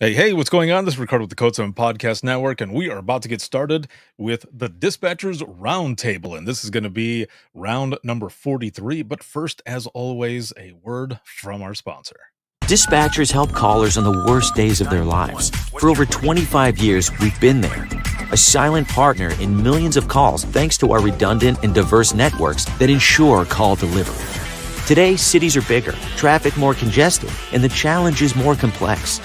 Hey, what's going on? This is Ricardo with the Code 7 Podcast Network, and we are about to get started with the Dispatchers Roundtable. And this is going to be round number 43. But first, as always, a word from our sponsor. Dispatchers help callers on the worst days of their lives. For over 25 years, we've been there. A silent partner in millions of calls thanks to our redundant and diverse networks that ensure call delivery. Today, cities are bigger, traffic more congested, and the challenge is more complex.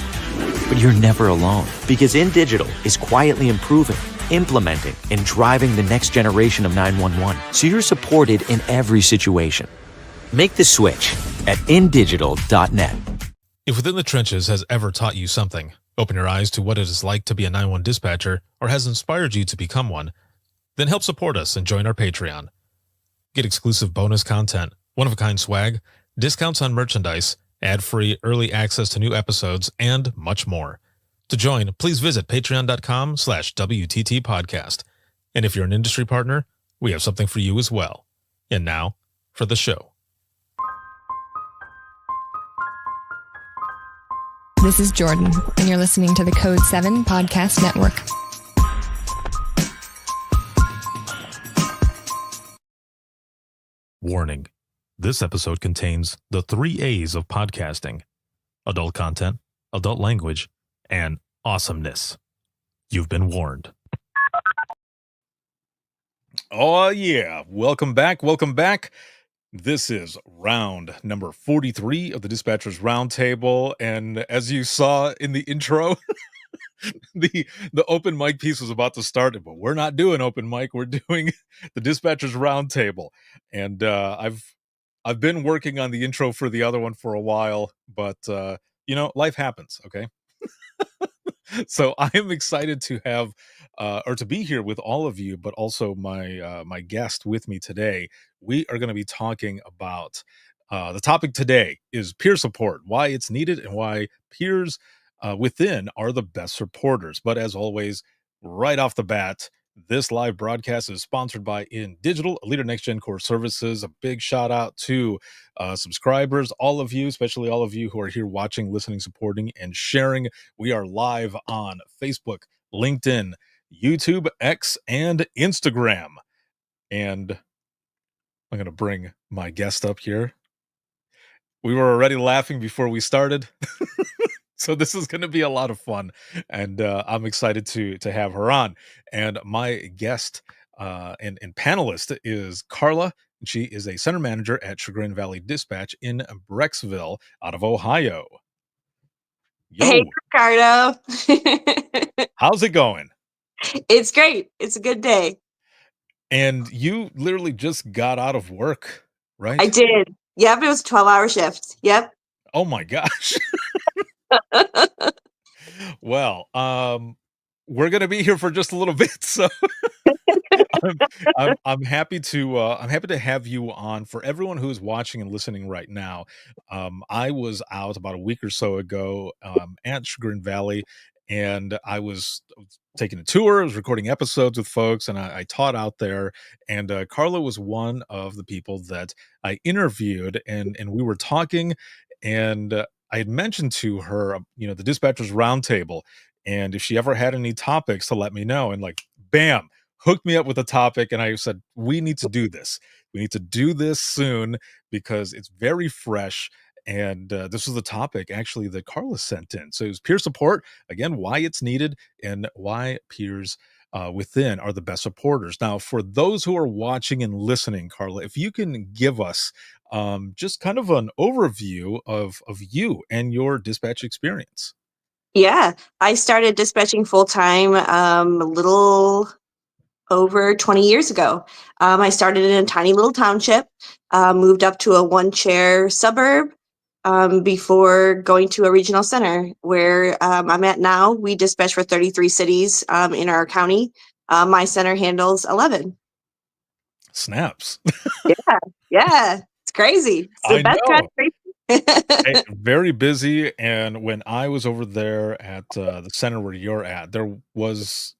But you're never alone, because InDigital is quietly improving, implementing, and driving the next generation of 911, so you're supported in every situation. Make the switch at indigital.net. If Within the Trenches has ever taught you something, open your eyes to what it is like to be a 911 dispatcher, or has inspired you to become one, then help support us and join our Patreon. Get exclusive bonus content, one-of-a-kind swag, discounts on merchandise, ad-free early access to new episodes, and much more. To join, please visit patreon.com/WTT podcast. And if you're an industry partner, we have something for you as well. And now, for the show. This is Jordan, and you're listening to the Code 7 Podcast Network. Warning. This episode contains the 3 A's of podcasting: adult content, adult language, and awesomeness. You've been warned. Oh, yeah. Welcome back. This is round number 43 of the Dispatchers Roundtable. And as you saw in the intro, the open mic piece was about to start, but we're not doing open mic. We're doing the Dispatchers Roundtable. And I've been working on the intro for the other one for a while, but life happens, okay? So I am excited to have or to be here with all of you, but also my guest with me today. We are going to be talking about the topic today is peer support, why it's needed and why peers within are the best supporters. But as always, right off the bat, this live broadcast is sponsored by InDigital, a leader next gen core services. A big shout out to subscribers, all of you, especially all of you who are here watching, listening, supporting, and sharing. We are live on Facebook, LinkedIn, YouTube, X, and Instagram. And I'm going to bring my guest up here. We were already laughing before we started. So this is going to be a lot of fun, and I'm excited to have her on. And my guest and panelist is Carla. She is a center manager at Chagrin Valley Dispatch in Brecksville, out of Ohio. Yo, Hey, Ricardo. how's it going? It's great. It's a good day. And you literally just got out of work, right? I did. Yep, it was a 12-hour shift. Yep. Oh my gosh. Well, we're gonna be here for just a little bit, so I'm happy to have you on. For everyone who is watching and listening right now, I was out about a week or so ago at Chagrin Valley, and I was taking a tour. I was recording episodes with folks, and I taught out there. And Carla was one of the people that I interviewed, and we were talking, and I had mentioned to her, the Dispatchers Roundtable, and if she ever had any topics to let me know. And like, bam, hooked me up with a topic, and I said, we need to do this. We need to do this soon because it's very fresh. And this was the topic actually that Carla sent in. So it was peer support, again, why it's needed and why peers within are the best supporters. Now, for those who are watching and listening, Carla, if you can give us just kind of an overview of you and your dispatch experience. Yeah, I started dispatching full-time a little over 20 years ago. I started in a tiny little township, moved up to a one-chair suburb before going to a regional center where I'm at now. We dispatch for 33 cities in our county. My center handles 11. Snaps. Yeah, it's crazy. It's the I best know. kind of Very busy. And when I was over there at the center where you're at, there was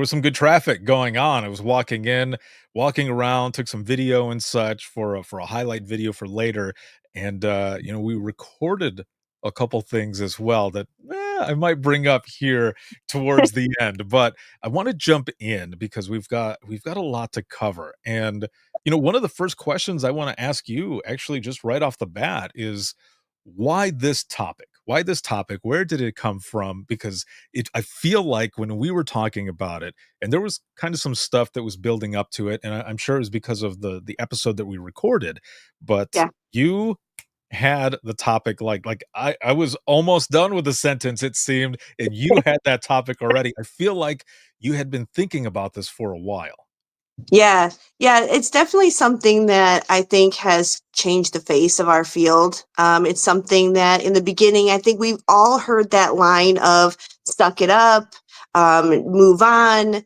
some good traffic going on. I was walking around, took some video and such for a highlight video for later. And we recorded a couple things as well that I might bring up here towards the end, but I want to jump in because we've got a lot to cover. And one of the first questions I want to ask you, actually, just right off the bat, is why this topic? Why this topic? Where did it come from? Because I feel like when we were talking about it, and there was kind of some stuff that was building up to it, and I'm sure it was because of the episode that we recorded, but Yeah. you had the topic like I was almost done with the sentence, it seemed, and you had that topic already. I feel like you had been thinking about this for a while. Yeah, yeah, it's definitely something that I think has changed the face of our field. It's something that in the beginning, I think we've all heard that line of "suck it up," move on.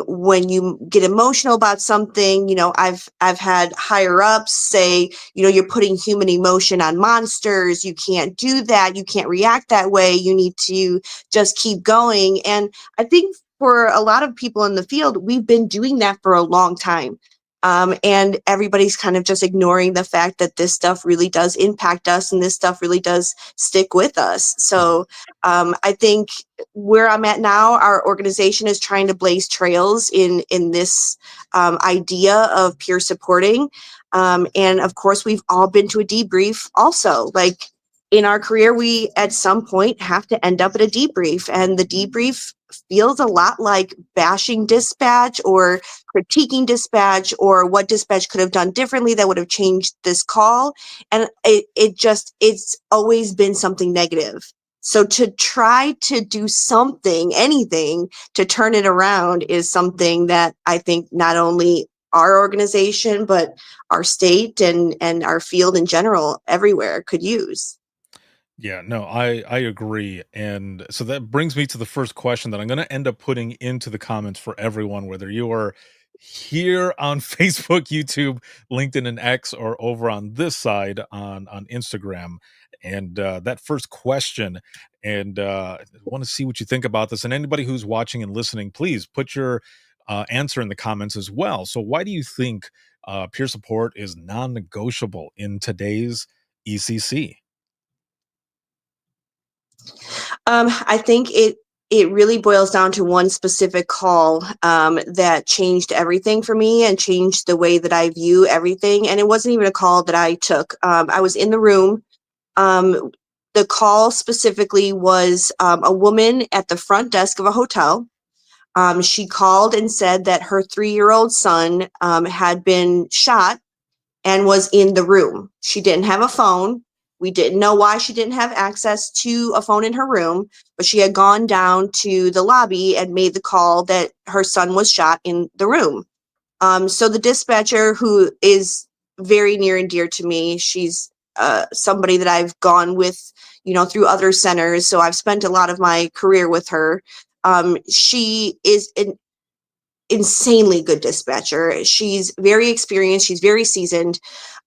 When you get emotional about something, I've had higher ups say, you're putting human emotion on monsters. You can't do that. You can't react that way. You need to just keep going. And I think for a lot of people in the field, we've been doing that for a long time. And everybody's kind of just ignoring the fact that this stuff really does impact us and this stuff really does stick with us. Mhm. So I think where I'm at now, our organization is trying to blaze trails in this idea of peer supporting. And of course, we've all been to a debrief also. Like in our career, we at some point have to end up at a debrief, and the debrief feels a lot like bashing dispatch or critiquing dispatch or what dispatch could have done differently that would have changed this call. And it's always been something negative. So to try to do something, anything to turn it around is something that I think not only our organization, but our state and our field in general, everywhere could use. Yeah, no, I agree. And so that brings me to the first question that I'm going to end up putting into the comments for everyone, whether you are here on Facebook, YouTube, LinkedIn, and X, or over on this side on Instagram. And that first question, and I want to see what you think about this. And anybody who's watching and listening, please put your answer in the comments as well. So, why do you think peer support is non-negotiable in today's ECC? I think it really boils down to one specific call that changed everything for me and changed the way that I view everything. And it wasn't even a call that I took. I was in the room. Um, the call specifically was a woman at the front desk of a hotel. She called and said that her 3-year-old son had been shot and was in the room. She didn't have a phone. We didn't know why she didn't have access to a phone in her room, but she had gone down to the lobby and made the call that her son was shot in the room. So the dispatcher, who is very near and dear to me, she's somebody that I've gone with, through other centers. So I've spent a lot of my career with her. She is an insanely good dispatcher. She's very experienced, she's very seasoned,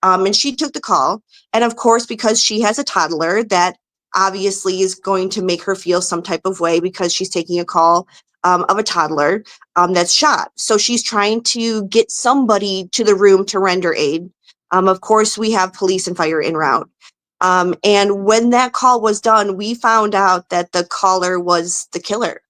and she took the call. And of course, because she has a toddler, that obviously is going to make her feel some type of way because she's taking a call of a toddler that's shot. So she's trying to get somebody to the room to render aid. Of course, we have police and fire en route. And when that call was done, we found out that the caller was the killer,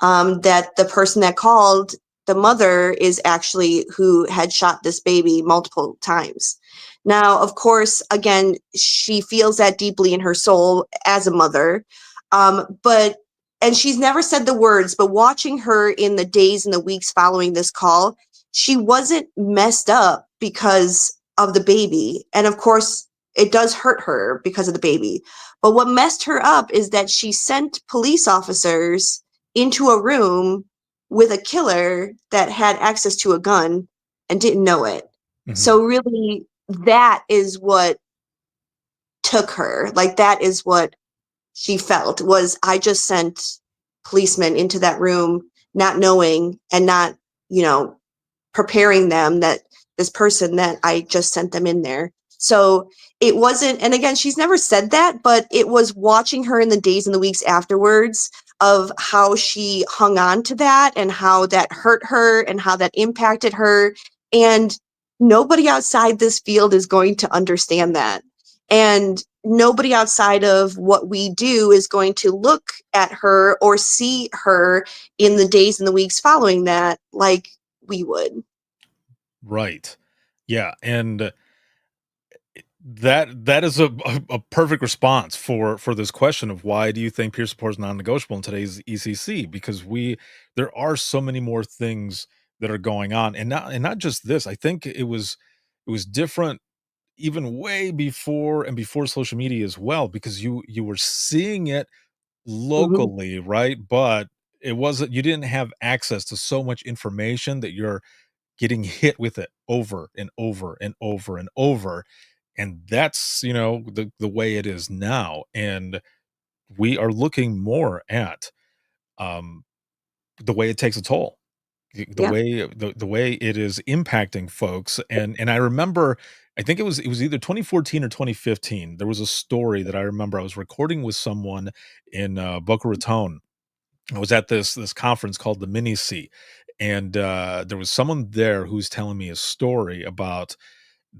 that the person that called, the mother, is actually who had shot this baby multiple times. Now, of course, again, she feels that deeply in her soul as a mother, but and she's never said the words, but watching her in the days and the weeks following this call, she wasn't messed up because of the baby. And of course, it does hurt her because of the baby. But what messed her up is that she sent police officers into a room with a killer that had access to a gun and didn't know it. Mhm. So really, that is what took her. Like, that is what she felt, was I just sent policemen into that room not knowing and not, you know, preparing them that this person that I just sent them in there. So it wasn't, and again, she's never said that, but it was watching her in the days and the weeks afterwards of how she hung on to that and how that hurt her and how that impacted her. And nobody outside this field is going to understand that. And nobody outside of what we do is going to look at her or see her in the days and the weeks following that like we would. Right. Yeah, and that is a perfect response for this question of why do you think peer support is non-negotiable in today's ECC? Because there are so many more things that are going on, and not just this. I think it was different even way before and before social media as well, because you were seeing it Hmm. locally, right? But it wasn't you didn't have access to so much information that you're getting hit with it over and over and over and over. And that's, the way it is now. And we are looking more at um the way it takes a toll. Yeah. The way it is impacting folks. And I remember I think it was either 2014 or 2015. There was a story that I remember I was recording with someone in Boca Raton. I was at this conference called the Mini C, and there was someone there who's telling me a story about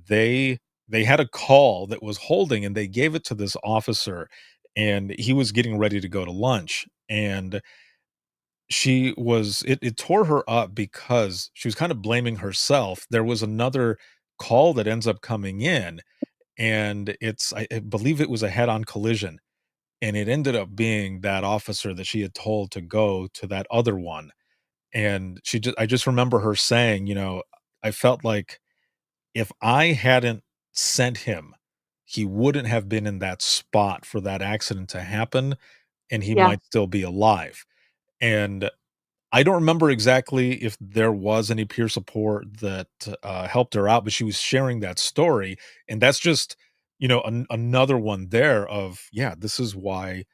they they had a call that was holding, and they gave it to this officer, and he was getting ready to go to lunch, and it tore her up because she was kind of blaming herself. There was another call that ends up coming in, and I believe it was a head-on collision, and it ended up being that officer that she had told to go to that other one. And I just remember her saying, I felt like if I hadn't sent him, he wouldn't have been in that spot for that accident to happen, and he Yeah. might still be alive. And I don't remember exactly if there was any peer support that helped her out, but she was sharing that story. And that's just, another one there of, yeah, this is why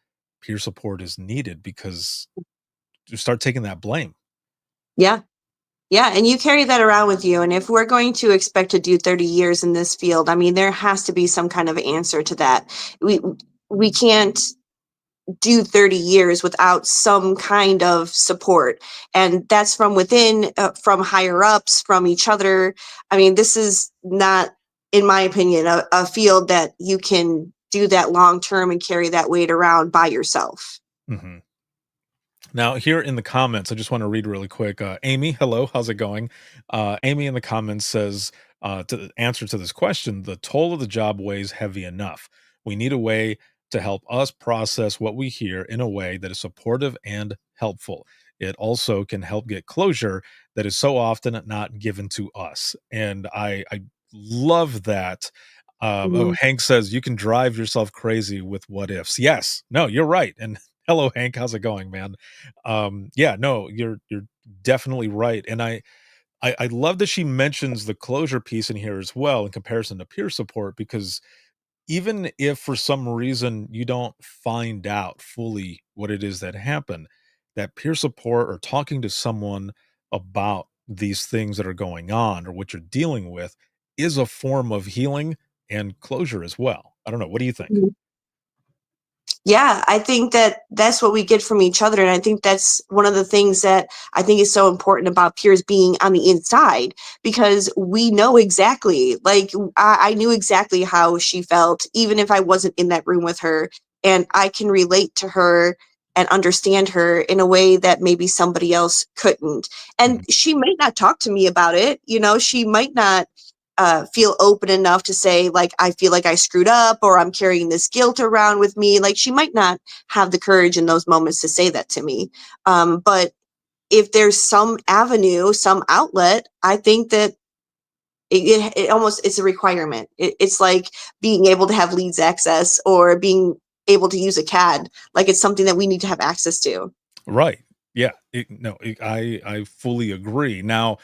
peer support is needed, because you start taking that blame. Yeah. Yeah, and you carry that around with you. And if we're going to expect to do 30 years in this field, I mean, there has to be some kind of answer to that. We can't do 30 years without some kind of support. And that's from within, from higher ups, from each other. I mean, this is not, in my opinion, a field that you can do that long term and carry that weight around by yourself. Mhm. Now, here in the comments, I just want to read really quick. Amy, hello, how's it going? Amy in the comments says, to the answer to this question, the toll of the job weighs heavy enough. We need a way to help us process what we hear in a way that is supportive and helpful. It also can help get closure that is so often not given to us. And I love that. Oh, Mhm. Hank says you can drive yourself crazy with what ifs. Yes, no, you're right. And hello, Hank, how's it going, man? Yeah, no, you're definitely right. And I love that she mentions the closure piece in here as well in comparison to peer support, because even if for some reason you don't find out fully what it is that happened, that peer support or talking to someone about these things that are going on or what you're dealing with is a form of healing and closure as well. I don't know. What do you think? Yeah, I think that that's what we get from each other. And I think that's one of the things that I think is so important about peers being on the inside, because we know exactly, like, I knew exactly how she felt, even if I wasn't in that room with her. And I can relate to her and understand her in a way that maybe somebody else couldn't. And Mhm. she might not talk to me about it. She might not feel open enough to say, like, I feel like I screwed up, or I'm carrying this guilt around with me. Like, she might not have the courage in those moments to say that to me. But if there's some avenue, some outlet, I think that it almost, it's a requirement. It's like being able to have leads access or being able to use a CAD. Like, it's something that we need to have access to. Right. Yeah. No, I fully agree. Now,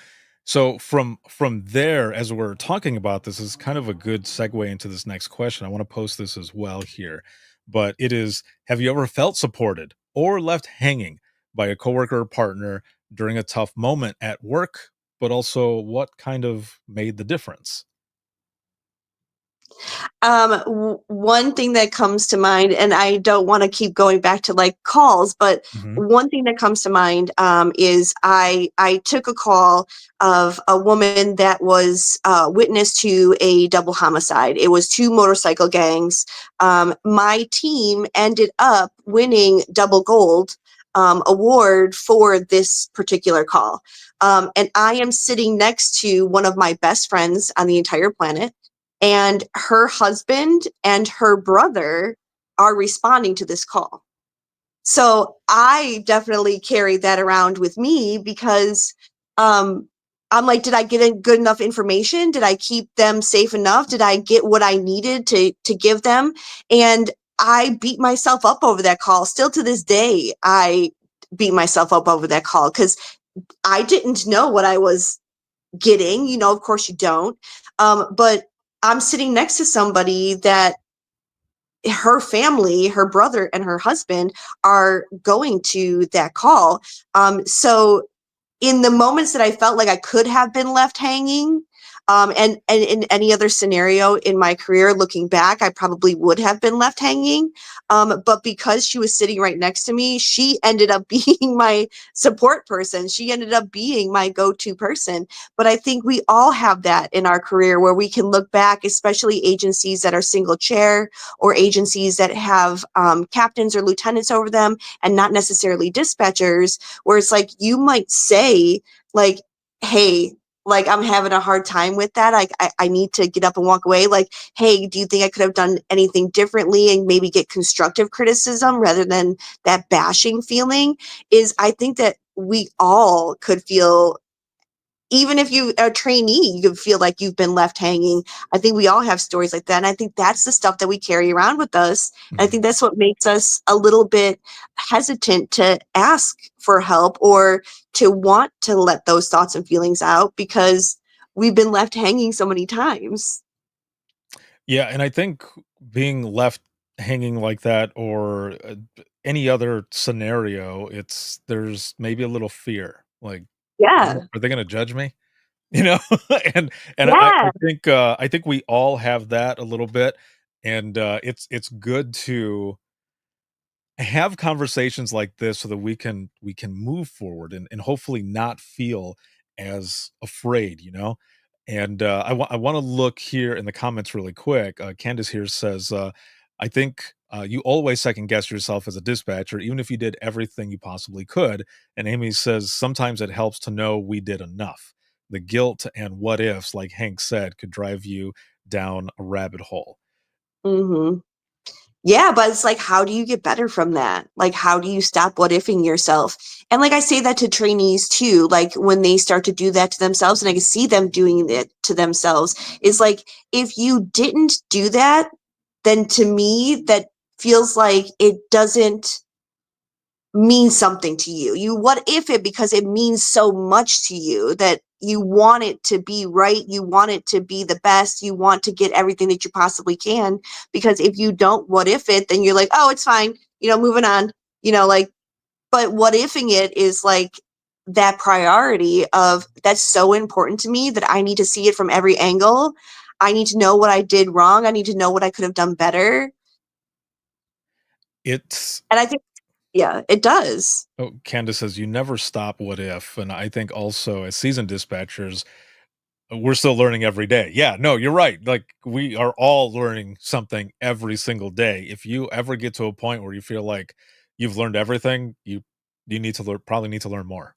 so from there, as we're talking about this, is kind of a good segue into this next question. I want to post this as well here, but it is: have you ever felt supported or left hanging by a coworker or partner during a tough moment at work? But also, what kind of made the difference? One thing that comes to mind, and I don't want to keep going back to like calls, but Mhm. one thing that comes to mind is I took a call of a woman that was witness to a double homicide. It was two motorcycle gangs. My team ended up winning double gold award for this particular call. And I am sitting next to one of my best friends on the entire planet, and her husband and her brother are responding to this call. So I definitely carry that around with me because um, I'm like, did I get a good enough information? Did I keep them safe enough? Did I get what I needed to give them? And I beat myself up over that call. Still to this day, I beat myself up over that call because I didn't know what I was getting. Of course you don't. But I'm sitting next to somebody that her family, her brother and her husband are going to that call. So in the moments that I felt like I could have been left hanging, and in any other scenario in my career, looking back, I probably would have been left hanging. But because she was sitting right next to me, she ended up being my support person. She ended up being my go-to person. But I think we all have that in our career where we can look back, especially agencies that are single chair or agencies that have captains or lieutenants over them and not necessarily dispatchers, where it's like you might say like, hey, like I'm having a hard time with that, I need to get up and walk away. Like, hey, do you think I could have done anything differently, and maybe get constructive criticism rather than that bashing feeling. Is I think that we all could feel, even if you are a trainee, you could feel like you've been left hanging. I think we all have stories like that. And I think that's the stuff that we carry around with us. And I Mhm. think that's what makes us a little bit hesitant to ask for help or to want to let those thoughts and feelings out because we've been left hanging so many times. Yeah, and I think being left hanging like that or, any other scenario, there's maybe a little fear, like, Yeah. Are they gonna judge me?" You know? And Yeah. I think we all have that a little bit, and, it's good to have conversations like this so that we can move forward and hopefully not feel as afraid, you know? And I want to look here in the comments really quick. Candace here says, I think you always second guess yourself as a dispatcher, even if you did everything you possibly could. And Amy says, sometimes it helps to know we did enough. The guilt and what ifs, like Hank said, could drive you down a rabbit hole. Hmm. Yeah, but it's like, how do you get better from that? Like, how do you stop what ifing yourself? And like I say that to trainees too, like when they start to do that to themselves, and I can see them doing it to themselves, is like, if you didn't do that, then to me, that feels like it doesn't mean something to you. You what if it because it means so much to you that you want it to be right, you want it to be the best, you want to get everything that you possibly can. Because if you don't what if it, then you're like, oh, it's fine, moving on, like, but what ifing it is like that priority of that's so important to me that I need to see it from every angle. I need to know what I did wrong. I need to know what I could have done better. It's And I think, yeah, it does. Oh, Candace says, "You never stop what if," and I think also as seasoned dispatchers, we're still learning every day. Yeah, no, you're right. Like, we are all learning something every single day. If you ever get to a point where you feel like you've learned everything, you need to probably need to learn more.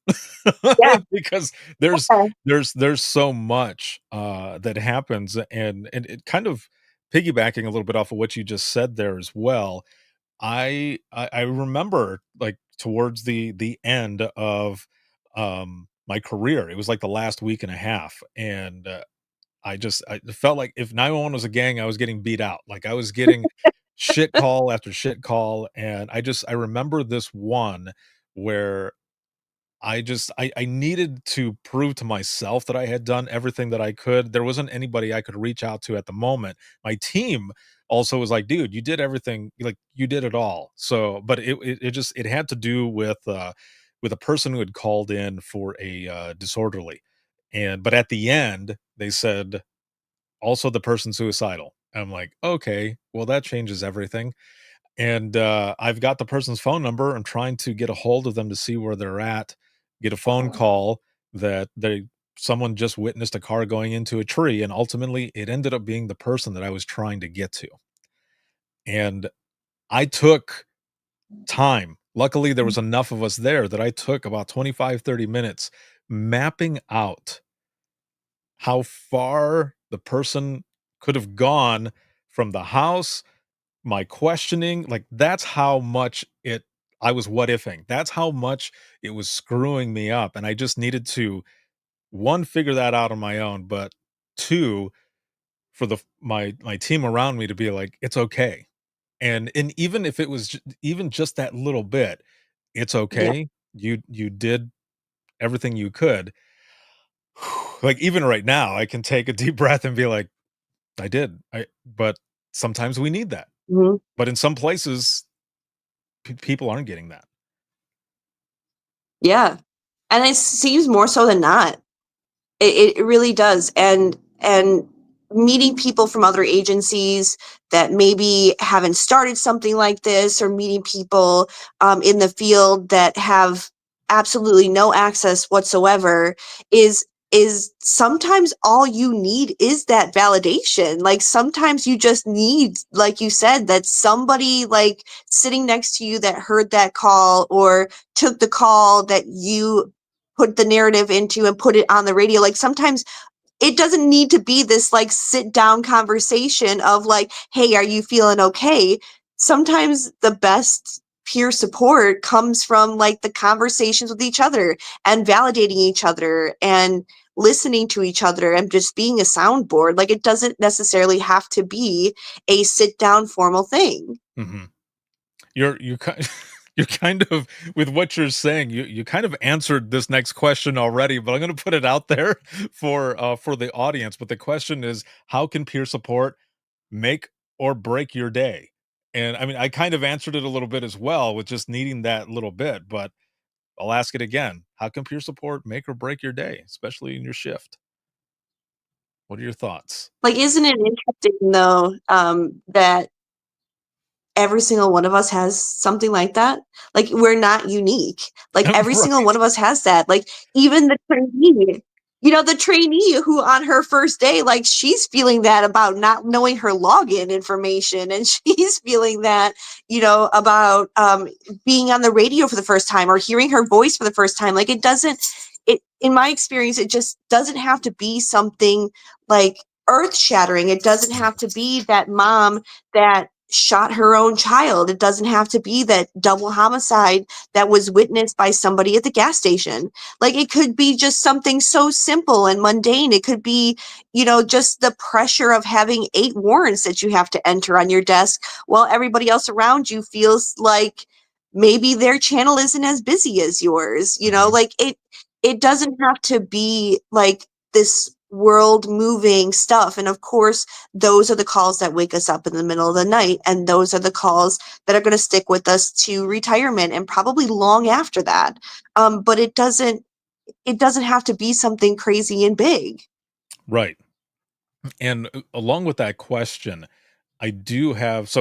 Yeah. Because there's Yeah. there's so much, that happens, and it kind of piggybacking a little bit off of what you just said there as well. I remember, like, towards the end of, my career, it was, like, the last week and a half, and, I felt like if 911 was a gang, I was getting beat out, like, I was getting shit call after shit call, and I remember this one where I needed to prove to myself that I had done everything that I could. There wasn't anybody I could reach out to at the moment. My team also was like, "Dude, you did everything, like, you did it all." So, but it just it had to do with a person who had called in for a, disorderly, but at the end, they said, "Also the person suicidal." I'm like, okay, well, that changes everything. And I've got the person's phone number. I'm trying to get a hold of them to see where they're at, get a phone call that someone just witnessed a car going into a tree. And ultimately, it ended up being the person that I was trying to get to. And I took time. Luckily, there was enough of us there that I took about 25, 30 minutes mapping out how far the person could have gone from the house, my questioning, like, that's how much I was what ifing. That's how much it was screwing me up, and I just needed to, 1, figure that out on my own, but 2, for my team around me to be like, "It's okay." And even if it was even just that little bit, "It's Yeah. okay. You did everything you could." Like, even right now, I can take a deep breath and be like, "I did." But sometimes we need that. Mhm. But in some places, people aren't getting that. Yeah. And it seems more so than not. It really does, and meeting people from other agencies that maybe haven't started something like this, or meeting people, in the field that have absolutely no access whatsoever is sometimes all you need is that validation. Like, sometimes you just need, like you said, that somebody, like, sitting next to you that heard that call or took the call that you put the narrative into and put it on the radio. Like, sometimes it doesn't need to be this, like, sit down conversation of like, "Hey, are you feeling okay?" Sometimes the best peer support comes from, like, the conversations with each other and validating each other and listening to each other and just being a soundboard. Like, it doesn't necessarily have to be a sit down formal thing. Mhm. You kind you're kind of, with what you're saying, you kind of answered this next question already, but I'm gonna put it out there for the audience. But the question is, how can peer support make or break your day? And I mean, I kind of answered it a little bit as well with just needing that little bit, but I'll ask it again. How can peer support make or break your day, especially in your shift? What are your thoughts? Like, isn't it interesting though, that every single one of us has something like that? Like, we're not unique. Like, every single one Right. of us has that. Like, even the trainee, the trainee who on her first day, like, she's feeling that about not knowing her login information, and she's feeling that, about, being on the radio for the first time or hearing her voice for the first time. Like, in my experience, it just doesn't have to be something, like, earth-shattering. It doesn't have to be that mom that shot her own child. It doesn't have to be that double homicide that was witnessed by somebody at the gas station. Like, it could be just something so simple and mundane. It could be, just the pressure of having 8 warrants that you have to enter on your desk while everybody else around you feels like maybe their channel isn't as busy as yours. Mhm. Like, it doesn't have to be like this world moving stuff. And of course, those are the calls that wake us up in the middle of the night, and those are the calls that are going to stick with us to retirement and probably long after that. But it doesn't have to be something crazy and big. Right. And along with that question, I do have,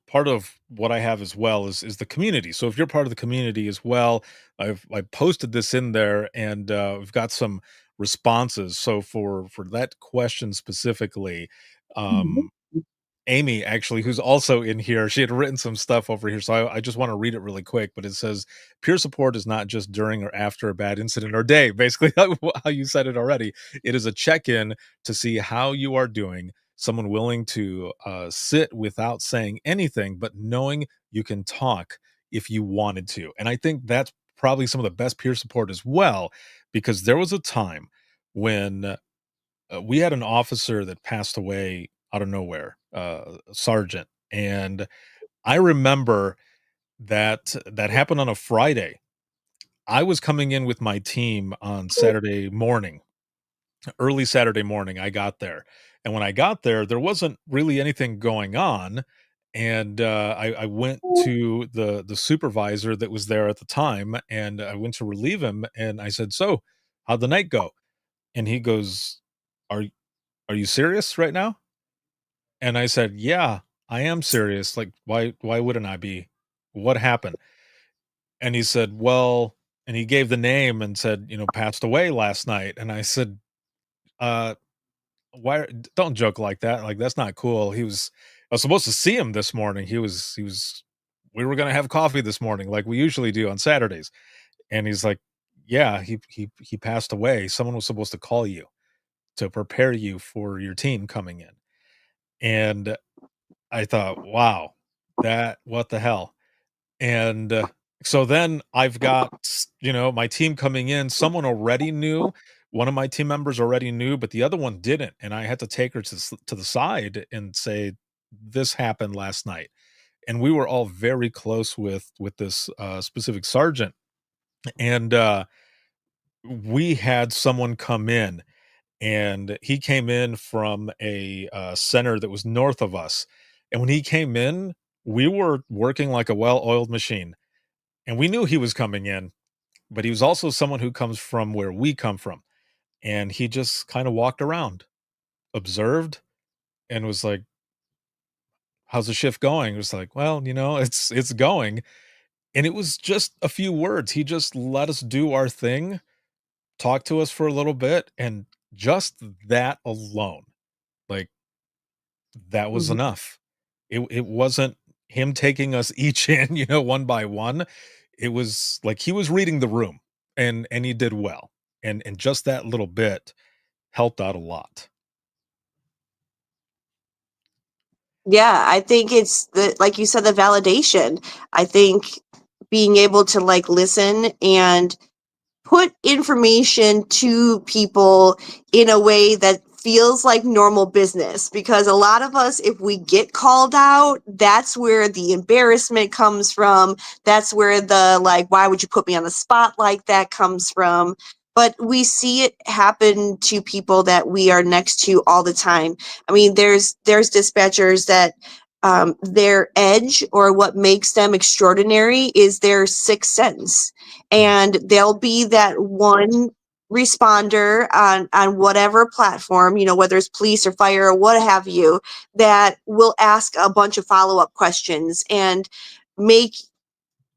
part of what I have as well is the community. So if you're part of the community as well, I posted this in there, and we've got some responses. So for that question specifically, Mhm. um Amy, actually, who's also in here, she had written some stuff over here, so I just want to read it really quick. But it says, peer support is not just during or after a bad incident or day, basically, how you said it already. It is a check in to see how you are doing, someone willing to sit without saying anything, but knowing you can talk if you wanted to. And I think that's probably some of the best peer support as well, because there was a time when we had an officer that passed away out of nowhere, a sergeant, and I remember that happened on a Friday. I was coming in with my team on Saturday morning, early Saturday morning. I got there, and when I got there, there wasn't really anything going on. And I went to the supervisor that was there at the time, and I went to relieve him, and I said, "So, how'd the night go?" And he goes, "Are are you serious right now?" And I said, "Yeah, I am serious. Like, why wouldn't I be? What happened?" And he said, "Well," and he gave the name and said, "Passed away last night." And I said, "Uh, why don't joke like that. Like, that's not cool. I was supposed to see him this morning. He was we were gonna have coffee this morning like we usually do on Saturdays." And he's like, "Yeah, he passed away. Someone was supposed to call you to prepare you for your team coming in." And I thought, "Wow, that what the hell?" And, so then I've got, my team coming in, someone already knew, one of my team members already knew, but the other one didn't, and I had to take her to the side and say, "This happened last night." And we were all very close with this, specific sergeant, and, we had someone come in, and he came in from a, center that was north of us, and when he came in, we were working like a well-oiled machine. And we knew he was coming in, but he was also someone who comes from where we come from. And he just kind of walked around, observed, and was like, "How's the shift going?" It was like, "Well, it's going." And it was just a few words. He just let us do our thing, talk to us for a little bit, and just that alone, like that was Mhm. enough. It wasn't him taking us each in, one by one. It was like he was reading the room, and he did well. And just that little bit helped out a lot. Yeah, I think it's like you said, the validation. I think being able to like listen and put information to people in a way that feels like normal business, because a lot of us, if we get called out, that's where the embarrassment comes from. That's where the like, why would you put me on the spot like that comes from. But we see it happen to people that we are next to all the time. I mean, there's dispatchers that their edge or what makes them extraordinary is their sixth sense, Mm, and they'll be that one responder on whatever platform, whether it's police or fire or what have you, that will ask a bunch of follow-up questions and make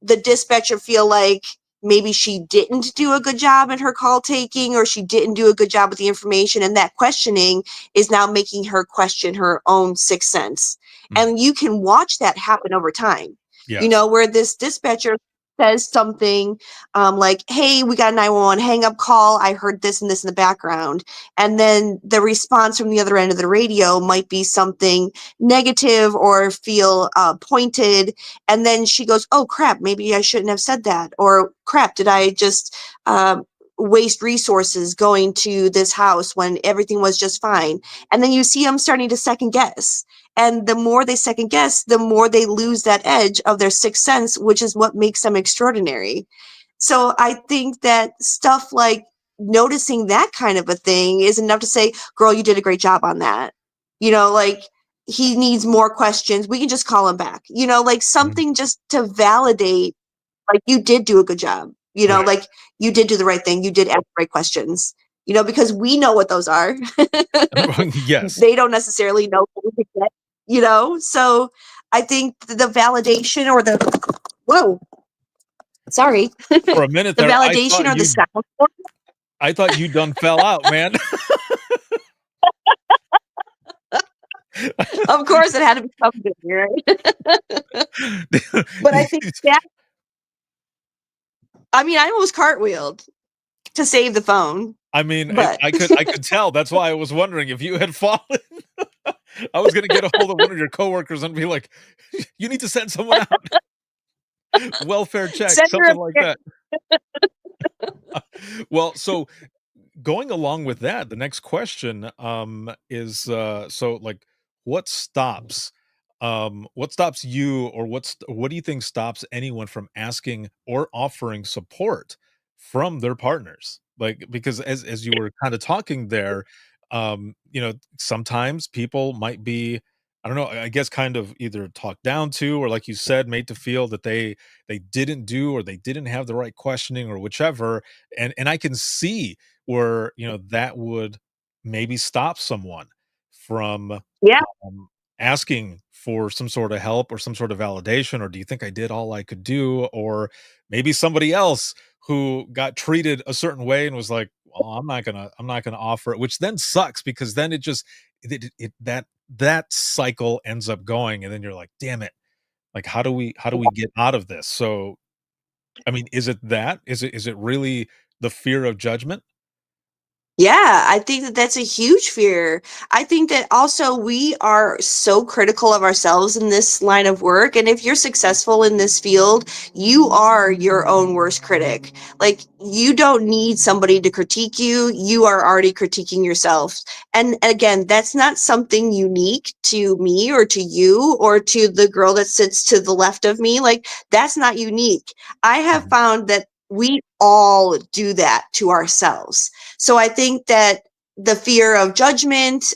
the dispatcher feel like maybe she didn't do a good job in her call taking, or she didn't do a good job with the information, and that questioning is now making her question her own sixth sense. mm. And you can watch that happen over time, Yes. where this dispatcher says something, like, hey, we got a 911 hang up call, I heard this and this in the background, and then the response from the other end of the radio might be something negative or feel pointed, and then she goes, oh crap, maybe I shouldn't have said that, or crap, did I just waste resources going to this house when everything was just fine? And then you see them starting to second guess, and the more they second guess, the more they lose that edge of their sixth sense, which is what makes them extraordinary. So I think that stuff like noticing that kind of a thing is enough to say, girl, you did a great job on that. Like, he needs more questions. We can just call him back. Like Mhm. something just to validate, like, you did do a good job. Right. Like, you did do the right thing. You did ask the right questions. Because we know what those are. Yes. They don't necessarily know what we could get. So I think the validation or the whoa, sorry, For a minute the there, validation or the sound. I thought you done fell out, man. Of course, it had to be something, right? But I think that, I mean, I almost cartwheeled to save the phone, I mean, but I could tell. That's why I was wondering if you had fallen. I was gonna get a hold of one of your coworkers and be like, "You need to send someone out. Welfare check," send her something up like there. that. Well, so going along with that, the next question, is, so, like, what stops, what stops you, or what do you think stops anyone from asking or offering support from their partners? Like, because as you were kinda talking there, sometimes people might be, I don't know, I guess kind of either talked down to, or like you said, made to feel that they didn't do, or they didn't have the right questioning, or whichever, and I can see where, that would maybe stop someone from, Yeah. um, asking for some sort of help or some sort of validation, or do you think I did all I could do? Or maybe somebody else who got treated a certain way and was like, well, I'm not gonna offer it, which then sucks because then it just that cycle ends up going, and then you're like, damn it, like how do we get out of this? So I mean, is it that? Is it really the fear of judgment? Yeah, I think that that's a huge fear. I think that also we are so critical of ourselves in this line of work. And if you're successful in this field, you are your own worst critic. Like, you don't need somebody to critique you. You are already critiquing yourself. And again, that's not something unique to me or to you or to the girl that sits to the left of me. Like, that's not unique. I have Mhm, found that we all do that to ourselves. So I think that the fear of judgment,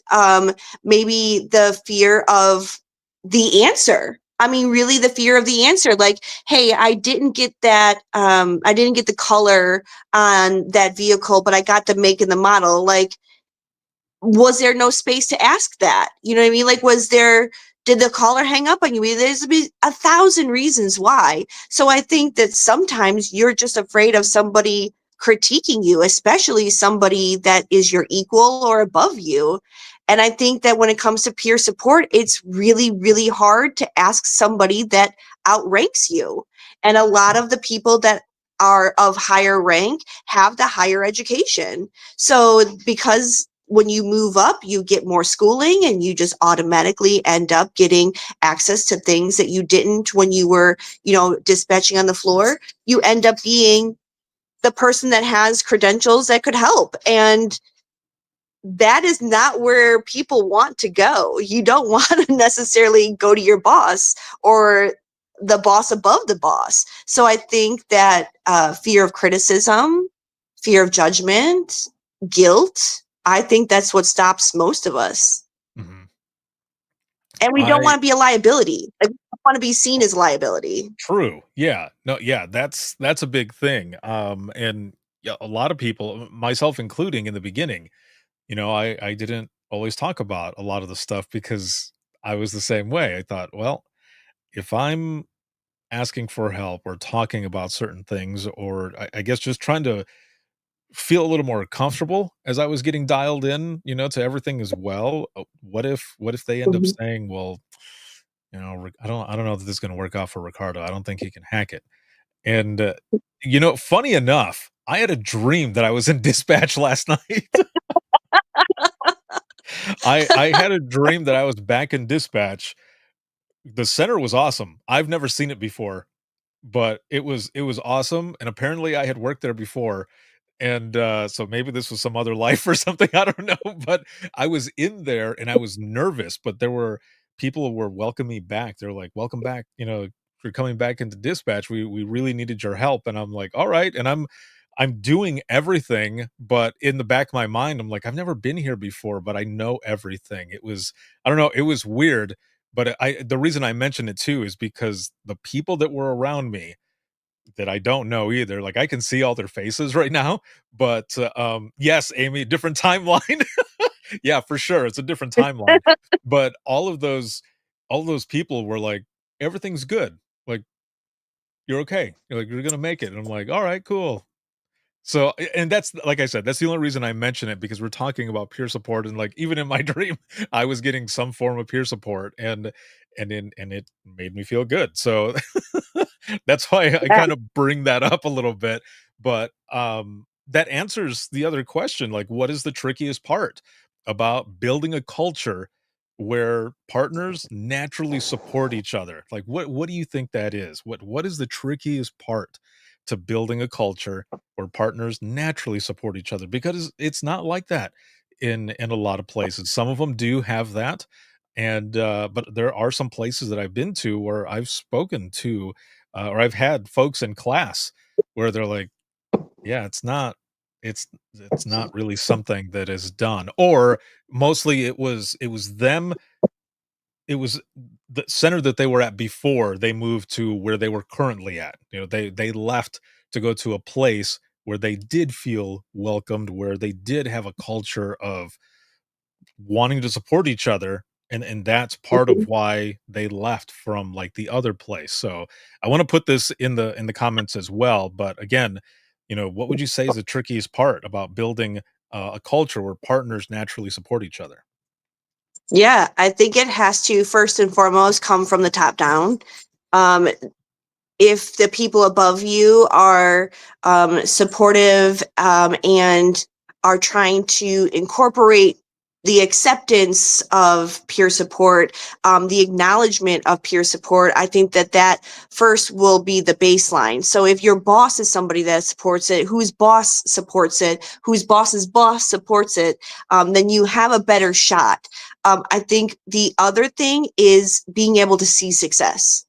maybe the fear of the answer. I mean, really the fear of the answer. Like, hey, I didn't get that, I didn't get the color on that vehicle, but I got the make and the model. Like, was there no space to ask that? You know what I mean? Like, did the caller hang up on you? There's be a thousand reasons why. So I think that sometimes you're just afraid of somebody critiquing you, especially somebody that is your equal or above you. And I think that when it comes to peer support, it's really, really hard to ask somebody that outranks you. And a lot of the people that are of higher rank have the higher education. So because when you move up, you get more schooling and you just automatically end up getting access to things that you didn't when you were, dispatching on the floor. You end up being the person that has credentials that could help. And that is not where people want to go. You don't want to necessarily go to your boss or the boss above the boss. So I think that fear of criticism, fear of judgment, guilt, I think that's what stops most of us. mhm. And we don't I want to be a liability. Like, we don't want to be seen as liability. True. Yeah. No, yeah, that's a big thing. And yeah, a lot of people, myself including in the beginning, I didn't always talk about a lot of the stuff because I was the same way. I thought, well, if I'm asking for help or talking about certain things, or I guess just trying to feel a little more comfortable as I was getting dialed in, to everything as well. What if they end up Mhm. saying, well, I don't know that this is going to work out for Ricardo. I don't think he can hack it. And funny enough, I had a dream that I was in dispatch last night. I had a dream that I was back in dispatch. The center was awesome. I've never seen it before, but it was awesome, and apparently I had worked there before, and, so maybe this was some other life or something, I don't know, but I was in there and I was nervous, but there were people who were welcoming me back. They're like, "Welcome back, for coming back into dispatch. We really needed your help." And I'm like, "Alright," and I'm doing everything, but in the back of my mind, I'm like, "I've never been here before, but I know everything." I don't know, it was weird, but the reason I mention it too is because the people that were around me that I don't know either. Like, I can see all their faces right now, but, yes, Amy, different timeline. Yeah, for sure, it's a different timeline, but all those people were like, "Everything's good, like, you're okay, you're like, you're gonna make it," and I'm like, "Alright, cool." So, and that's like I said, that's the only reason I mention it because we're talking about peer support, and like even in my dream, I was getting some form of peer support, and it made me feel good. So that's why I Yeah. kind of bring that up a little bit. But that answers the other question, like what is the trickiest part about building a culture where partners naturally support each other? Like what do you think that is? What is the trickiest part to building a culture where partners naturally support each other? Because it's not like that in a lot of places. Some of them do have that, and but there are some places that I've been to where I've spoken to, or I've had folks in class where they're like, yeah, it's not really something that is done, or mostly it was them, it was the center that they were at before they moved to where they were currently at. They left to go to a place where they did feel welcomed, where they did have a culture of wanting to support each other, And that's part of why they left from, like, the other place. So, I wanna put this in the comments as well, but again, what would you say is the trickiest part about building, a culture where partners naturally support each other? Yeah, I think it has to first and foremost come from the top down. Um, if the people above you are supportive and are trying to incorporate the acceptance of peer support, the acknowledgement of peer support, I think that that first will be the baseline. So if your boss is somebody that supports it, whose boss supports it, whose boss's boss supports it, then you have a better shot. I think the other thing is being able to see success.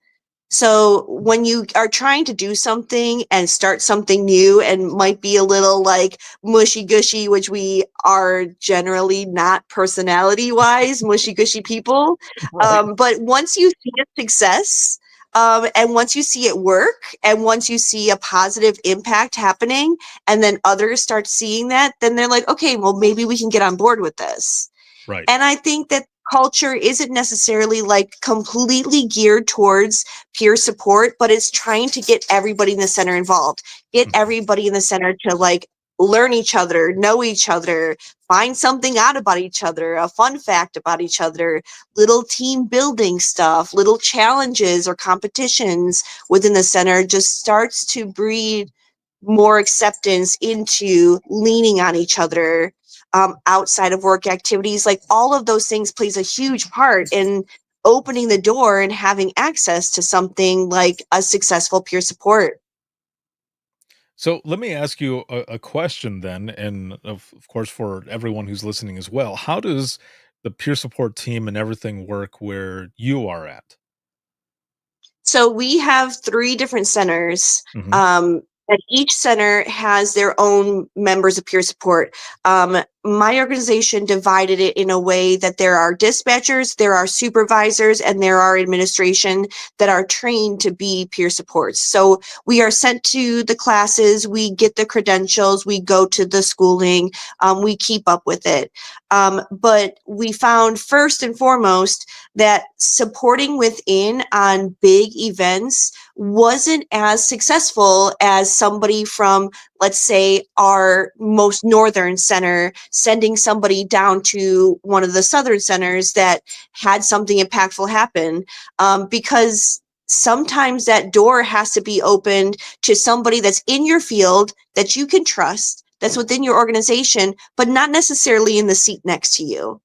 So when you are trying to do something and start something new and might be a little like mushy gushy, which we are generally not personality wise, mushy gushy people. Right. But once you see a success, and once you see it work, and once you see a positive impact happening, and then others start seeing that, then they're like, okay, well, maybe we can get on board with this. Right. And I think that culture isn't necessarily like completely geared towards peer support, but it's trying to get everybody in the center involved, get Mhm. everybody in the center to like learn each other, know each other, find something out about each other, a fun fact about each other, little team building stuff, little challenges or competitions within the center just starts to breed more acceptance into leaning on each other outside of work activities. Like all of those things plays a huge part in opening the door and having access to something like a successful peer support. So let me ask you a question then, and of course for everyone who's listening as well. How does the peer support team and everything work where you are at? So we have three different centers. Hmm. And each center has their own members of peer support. My organization divided it in a way that there are dispatchers, there are supervisors, and there are administration that are trained to be peer supports. So we are sent to the classes, we get the credentials, we go to the schooling, we keep up with it. But we found first and foremost that supporting within on big events wasn't as successful as somebody from, let's say, our most northern center sending somebody down to one of the southern centers that had something impactful happen. Because sometimes that door has to be opened to somebody that's in your field that you can trust, that's within your organization, but not necessarily in the seat next to you.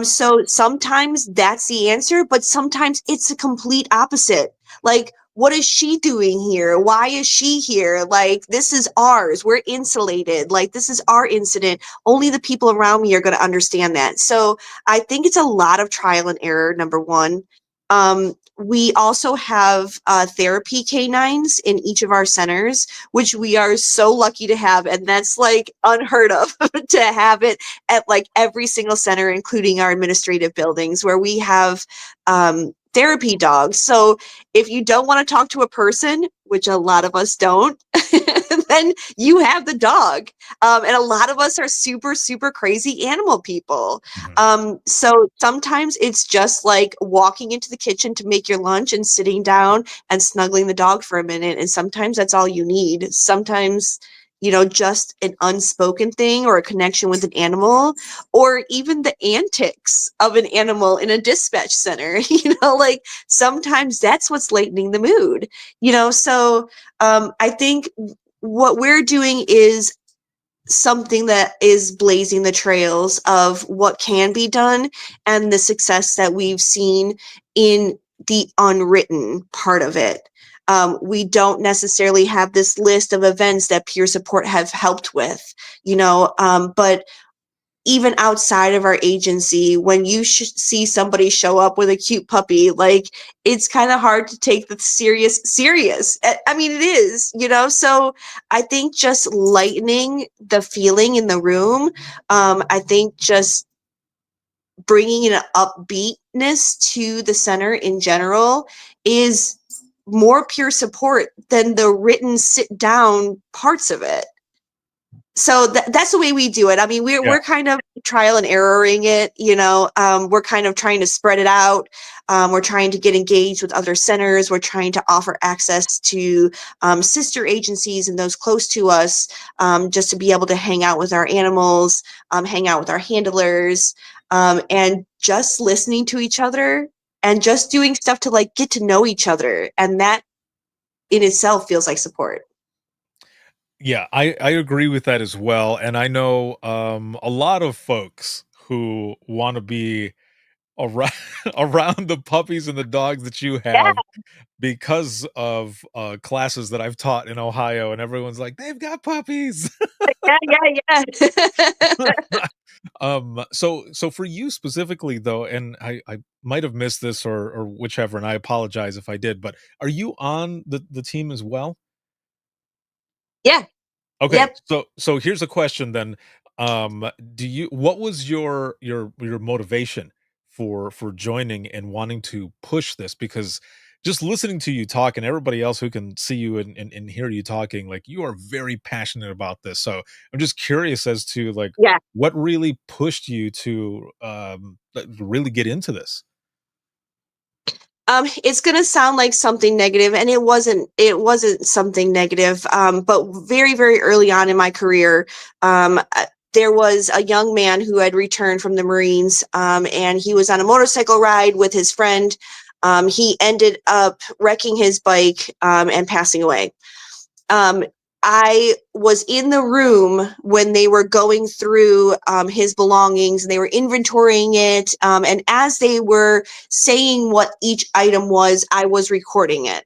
So sometimes that's the answer, but sometimes it's a complete opposite. Like, what is she doing here? Why is she here? Like, this is ours. We're insulated. Like, this is our incident. Only the people around me are going to understand that. So I think it's a lot of trial and error, number one. We also have therapy canines in each of our centers, which we are so lucky to have. And that's like unheard of to have it at like every single center, including our administrative buildings, where we have therapy dogs. So if you don't want to talk to a person, which a lot of us don't, then you have the dog. And a lot of us are super, super crazy animal people. Hmm. So sometimes it's just like walking into the kitchen to make your lunch and sitting down and snuggling the dog for a minute. And sometimes that's all you need. Sometimes, just an unspoken thing or a connection with an animal, or even the antics of an animal in a dispatch center, like sometimes that's what's lightening the mood, So I think what we're doing is something that is blazing the trails of what can be done and the success that we've seen in the unwritten part of it. We don't necessarily have this list of events that peer support have helped with, but even outside of our agency, when you see somebody show up with a cute puppy, like it's kind of hard to take the serious. I mean, it is, So I think just lightening the feeling in the room. I think just bringing an upbeatness to the center in general is more peer support than the written sit down parts of it. So that's the way we do it. I mean, we're kind of trial and erroring it, we're kind of trying to spread it out. We're trying to get engaged with other centers. We're trying to offer access to sister agencies and those close to us, just to be able to hang out with our animals, hang out with our handlers, and just listening to each other and just doing stuff to like get to know each other. And that in itself feels like support. Yeah, I agree with that as well, and I know, a lot of folks who wanna be around around the puppies and the dogs that you Yeah, have because of, classes that I've taught in Ohio, and everyone's like, "They've got puppies." yeah, yeah, yeah. So for you specifically though, and I might have missed this or whichever, and I apologize if I did, but are you on the team as well? Yeah. Okay, Yep. so here's a question then. Do you what was your motivation for joining and wanting to push this? Because just listening to you talk and everybody else who can see you and hear you talking, like you are very passionate about this. So I'm just curious as to like Yeah. what really pushed you to really get into this. It's gonna sound like something negative, and it wasn't something negative. But very, very early on in my career, there was a young man who had returned from the Marines, and he was on a motorcycle ride with his friend. He ended up wrecking his bike, and passing away. um, I was in the room when they were going through his belongings and they were inventorying it. And as they were saying what each item was, I was recording it.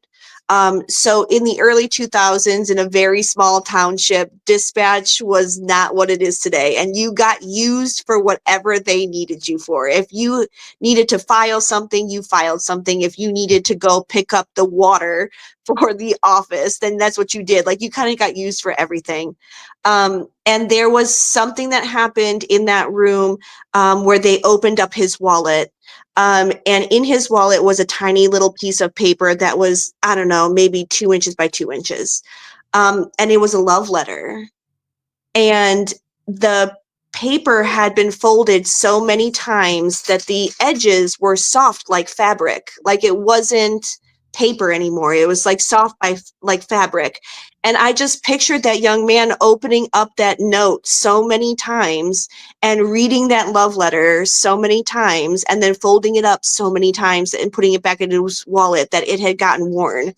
So in the early 2000s, in a very small township, dispatch was not what it is today. And you got used for whatever they needed you for. If you needed to file something, you filed something. If you needed to go pick up the water for the office, then that's what you did. Like you kind of got used for everything. And there was something that happened in that room where they opened up his wallet. And in his wallet was a tiny little piece of paper that was, I don't know, maybe 2 inches by 2 inches. And it was a love letter. And the paper had been folded so many times that the edges were soft like fabric, like it wasn't paper anymore. It was like soft by like fabric. And I just pictured that young man opening up that note so many times and reading that love letter so many times and then folding it up so many times and putting it back into his wallet that it had gotten worn.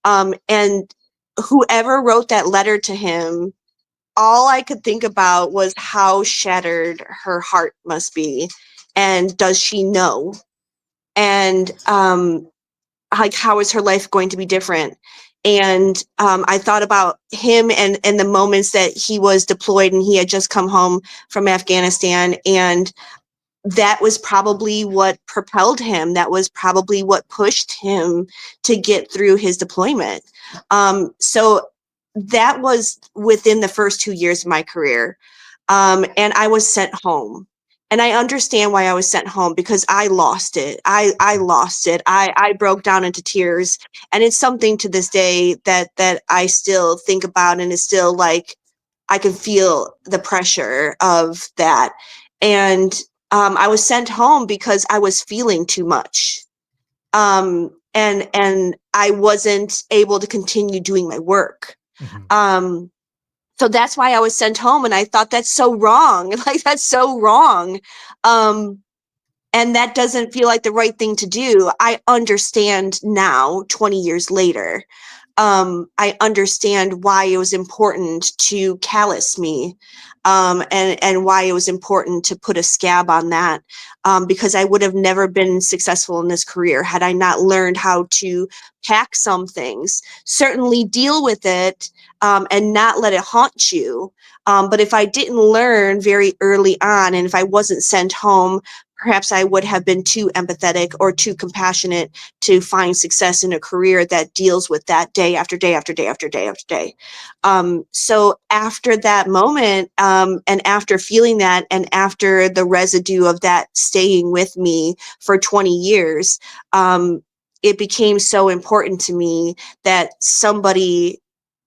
And whoever wrote that letter to him, all I could think about was how shattered her heart must be, and does she know? And like, how is her life going to be different? And I thought about him and the moments that he was deployed and he had just come home from Afghanistan, and that was probably what propelled him. That was probably what pushed him to get through his deployment. So that was within the first 2 years of my career. And I was sent home. And I understand why I was sent home, because I lost it. I lost it. I broke down into tears. And it's something to this day that I still think about, and is still like I can feel the pressure of that. And I was sent home because I was feeling too much. And I wasn't able to continue doing my work. Mhm. So that's why I was sent home, and I thought that's so wrong. Like that's so wrong. Um, and that doesn't feel like the right thing to do. I understand now, 20 years later. I understand why it was important to callous me, and why it was important to put a scab on that, because I would have never been successful in this career had I not learned how to pack some things, certainly deal with it, and not let it haunt you. But if I didn't learn very early on, and if I wasn't sent home, perhaps I would have been too empathetic or too compassionate to find success in a career that deals with that day after day after day after day after day. So after that moment, and after feeling that, and after the residue of that staying with me for 20 years, it became so important to me that somebody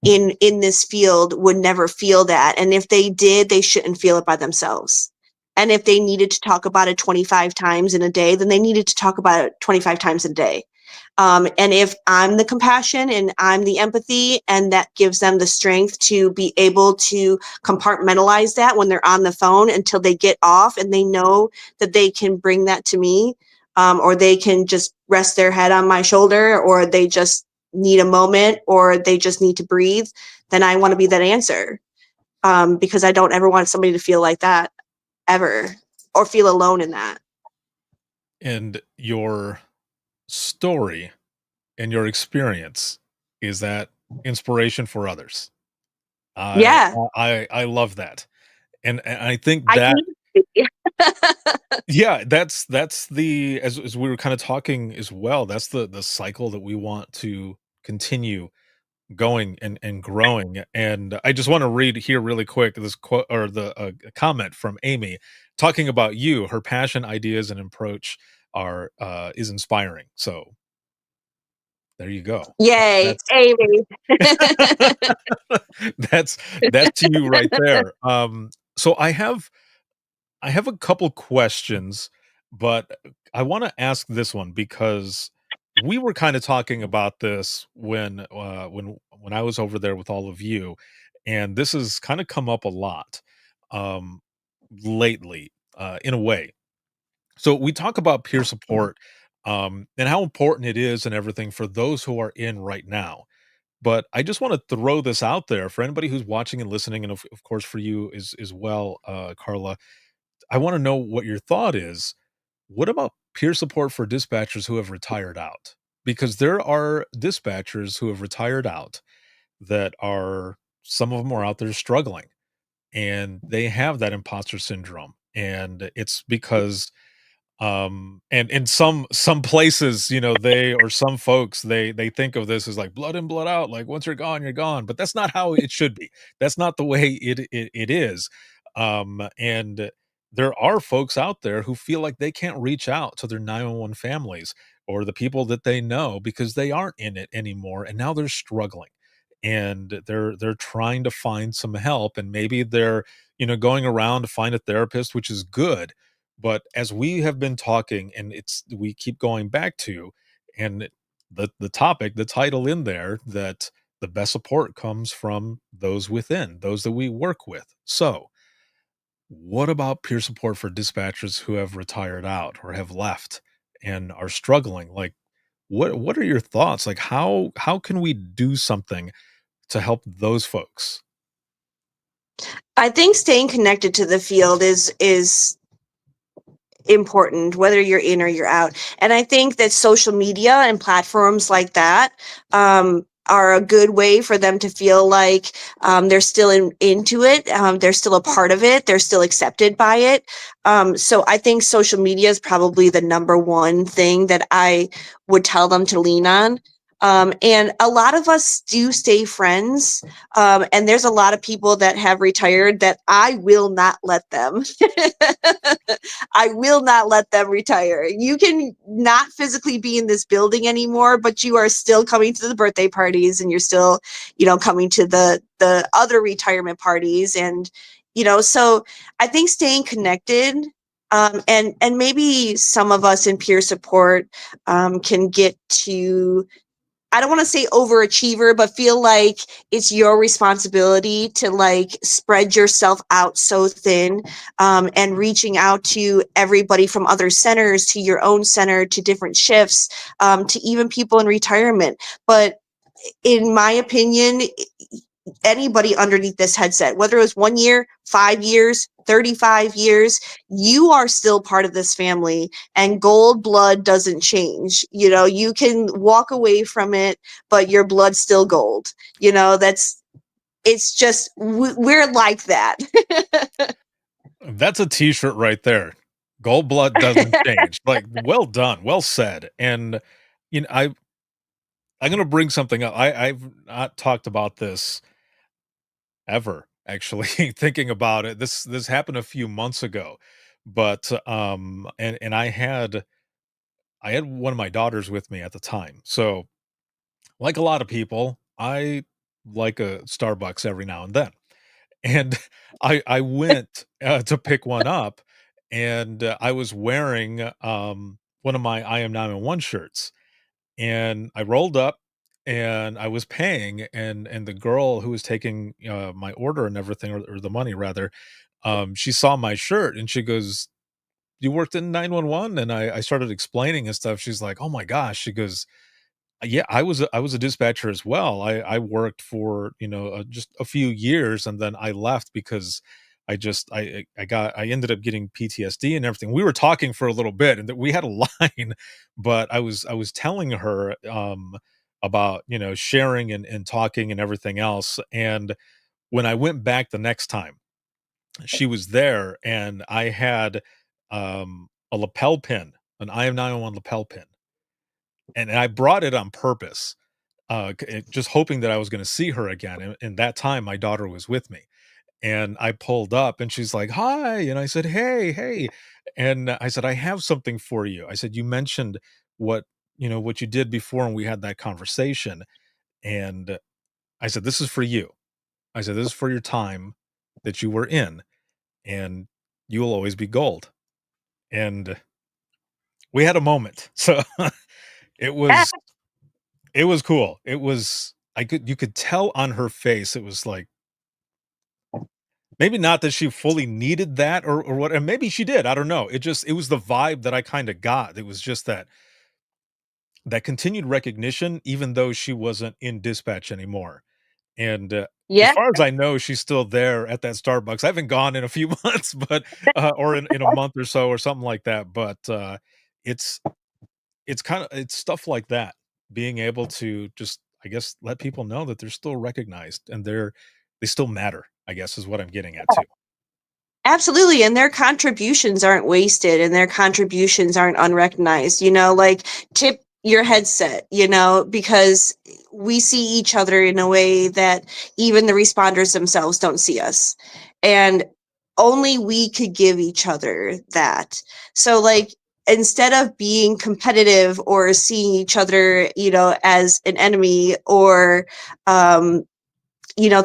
in this field would never feel that, and if they did, they shouldn't feel it by themselves. And if they needed to talk about it 25 times in a day, then they needed to talk about it 25 times in a day. And if I'm the compassion and I'm the empathy, and that gives them the strength to be able to compartmentalize that when they're on the phone until they get off and they know that they can bring that to me, or they can just rest their head on my shoulder, or they just need a moment, or they just need to breathe, then I want to be that answer. Because I don't ever want somebody to feel like that ever, or feel alone in that. And your story and your experience is that inspiration for others. I Yeah, I love that. And I think I that need to be. yeah, that's the as we were kind of talking as well, that's the cycle that we want to continue going and growing. And I just want to read here really quick this quote or the comment from Amy talking about you. Her passion, ideas, and approach are is inspiring. So there you go. Yay, That's Amy. that's that's you right there. So I have a couple questions, but I want to ask this one because we were kind of talking about this when I was over there with all of you, and this has kind of come up a lot um, lately, in a way. So we talk about peer support and how important it is and everything for those who are in right now. But I just want to throw this out there for anybody who's watching and listening, and of course for you as well, Carla. I want to know what your thought is. What about peer support for dispatchers who have retired out? Because there are dispatchers who have retired out that are some of them are out there struggling and they have that imposter syndrome. And it's because and in some places, you know, they or some folks they think of this as like blood in blood out, like once you're gone, but that's not how it should be. That's not the way it is. And there are folks out there who feel like they can't reach out to their 911 families or the people that they know because they aren't in it anymore, and now they're struggling and they're trying to find some help, and maybe they're, you know, going around to find a therapist, which is good. But as we have been talking, and it's we keep going back to, and the topic, the title in there, that the best support comes from those within, those that we work with. So, what about peer support for dispatchers who have retired out or have left and are struggling? Like, what are your thoughts? Like, how can we do something to help those folks? I think staying connected to the field is important, whether you're in or you're out. And I think that social media and platforms like that are a good way for them to feel like they're still into it. They're still a part of it. They're still accepted by it. So I think social media is probably the number one thing that I would tell them to lean on. And a lot of us do stay friends. And there's a lot of people that have retired that I will not let them. I will not let them retire. You can not physically be in this building anymore, but you are still coming to the birthday parties, and you're still, coming to the other retirement parties. And, so I think staying connected, and maybe some of us in peer support can get to, I don't want to say overachiever, but feel like it's your responsibility to like spread yourself out so thin, and reaching out to everybody from other centers to your own center to different shifts, to even people in retirement. But in my opinion, anybody underneath this headset, whether it was 1 year, 5 years, 35 years, you are still part of this family, and gold blood doesn't change. You can walk away from it, but your blood's still gold. It's just, we're like that. That's a t-shirt right there. Gold blood doesn't change. Like, well done, well said. And I'm gonna bring something up. I've not talked about this ever, actually, thinking about it. This happened a few months ago, but and I had one of my daughters with me at the time. So, like a lot of people, I like a Starbucks every now and then. And I went, to pick one up, and, I was wearing, one of my I Am 911 shirts, and I rolled up, and I was paying, and the girl who was taking, my order and everything, or the money rather, she saw my shirt, and she goes, "You worked in 911?" And I started explaining and stuff. She's like, "Oh my gosh." She goes, "Yeah, I was a dispatcher as well. I worked for, just a few years, and then I left because I ended up getting PTSD and everything." We were talking for a little bit, and that we had a line, but I was telling her, about, sharing and talking and everything else, and when I went back the next time, she was there, and I had, a lapel pin, an I Am 911 lapel pin, and I brought it on purpose, just hoping that I was gonna see her again, and that time, my daughter was with me, and I pulled up, and she's like, "Hi," and I said, "Hey, hey," and I said, "I have something for you." I said, "You mentioned what what you did before, and we had that conversation, and I said, 'This is for you.' I said, 'This is for your time that you were in, and you will always be gold.'" And we had a moment. So, it Yeah, was it was cool. It was I could you could tell on her face, it was like, maybe not that she fully needed that, or what, and maybe she did, I don't know. It was the vibe that I kinda got. It was just that continued recognition, even though she wasn't in dispatch anymore. And, as yeah, far as I know, she's still there at that Starbucks. I haven't gone in a few months, but, or in a month or so, or something like that, but, it's it's stuff like that, being able to just, I guess, let people know that they're still recognized, and they still matter, I guess, is what I'm getting at too. absolutely. And their contributions aren't wasted and their contributions aren't unrecognized, like tip your headset, because we see each other in a way that even the responders themselves don't see us. And only we could give each other that. So, like, instead of being competitive or seeing each other, as an enemy, or,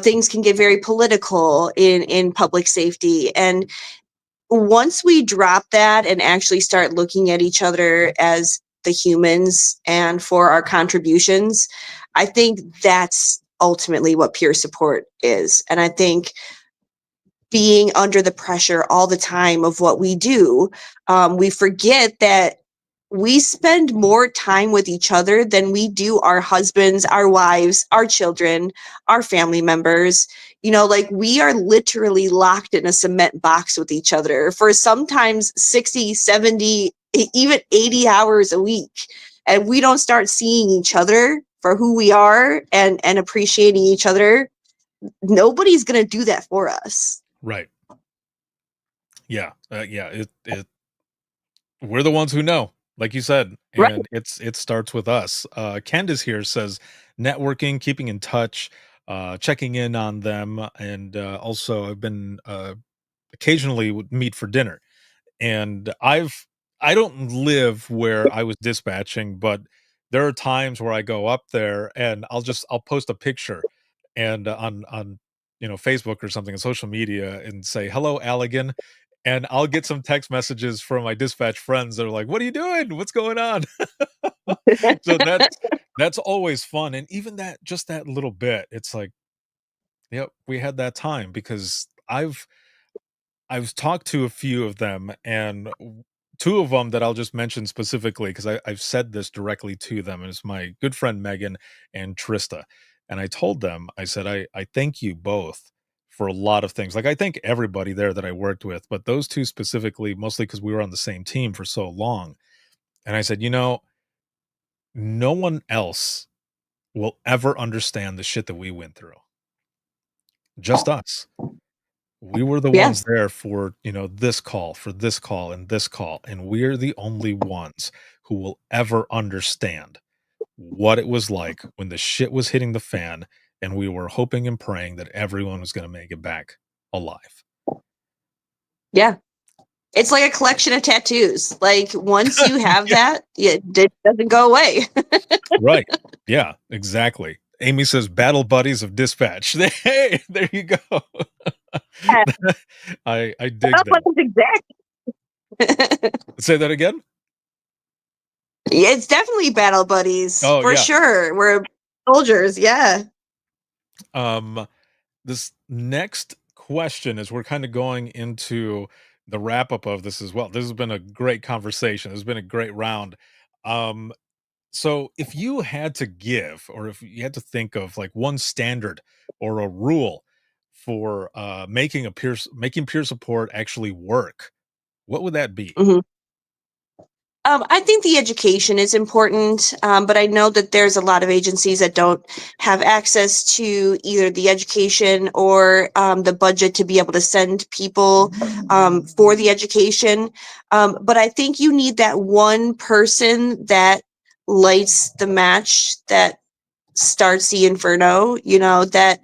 things can get very political in public safety. And once we drop that and actually start looking at each other as the humans and for our contributions, I think that's ultimately what peer support is. And I think being under the pressure all the time of what we do, we forget that we spend more time with each other than we do our husbands, our wives, our children, our family members. Like, we are literally locked in a cement box with each other for sometimes 60, 70, even 80 hours a week. And we don't start seeing each other for who we are and appreciating each other. Nobody's going to do that for us. Right. Yeah. Yeah. We're the ones who know, like you said, Right. and it starts with us. Candace here says networking, keeping in touch, checking in on them, and, also I've been, occasionally would meet for dinner. And I don't live where I was dispatching, but there are times where I go up there, and I'll post a picture, and, on, Facebook or something, on social media, and say, "Hello, Allegan," and I'll get some text messages from my dispatch friends that are like, "What are you doing? What's going on?" So that's always fun, and even just that little bit, it's like, "Yep, we had that time," because I've talked to a few of them, and 2 of them that I'll just mention specifically, because I've said this directly to them, and it's my good friend Megan and Trista, and I told them, I said, "I thank you both for a lot of things." Like, I thank everybody there that I worked with, but those 2 specifically, mostly because we were on the same team for so long, and I said, no one else will ever understand the shit that we went through, just us." We were the Yeah. ones there for, this call, for this call, and this call, and we're the only ones who will ever understand what it was like when the shit was hitting the fan, and we were hoping and praying that everyone was gonna make it back alive. Yeah. It's like a collection of tattoos. Like, once you have Yeah, that, it doesn't go away. right. Yeah, exactly. Amy says, "Battle buddies of dispatch." Hey, there you go. Yeah, I that's dig what that. it's exact. Say that again? Yeah, it's definitely battle buddies Oh, for yeah. sure. We're soldiers, yeah. Um, this next question, as we're kind of going into the wrap up of this as well. This has been a great conversation. It's been a great round. Um, so if you had to give, or if you had to think of like one standard or a rule for making peer support actually work, what would that be? Mhm. I think the education is important, but I know that there's a lot of agencies that don't have access to either the education or the budget to be able to send people for the education. But I think you need that one person that lights the match that starts the inferno, that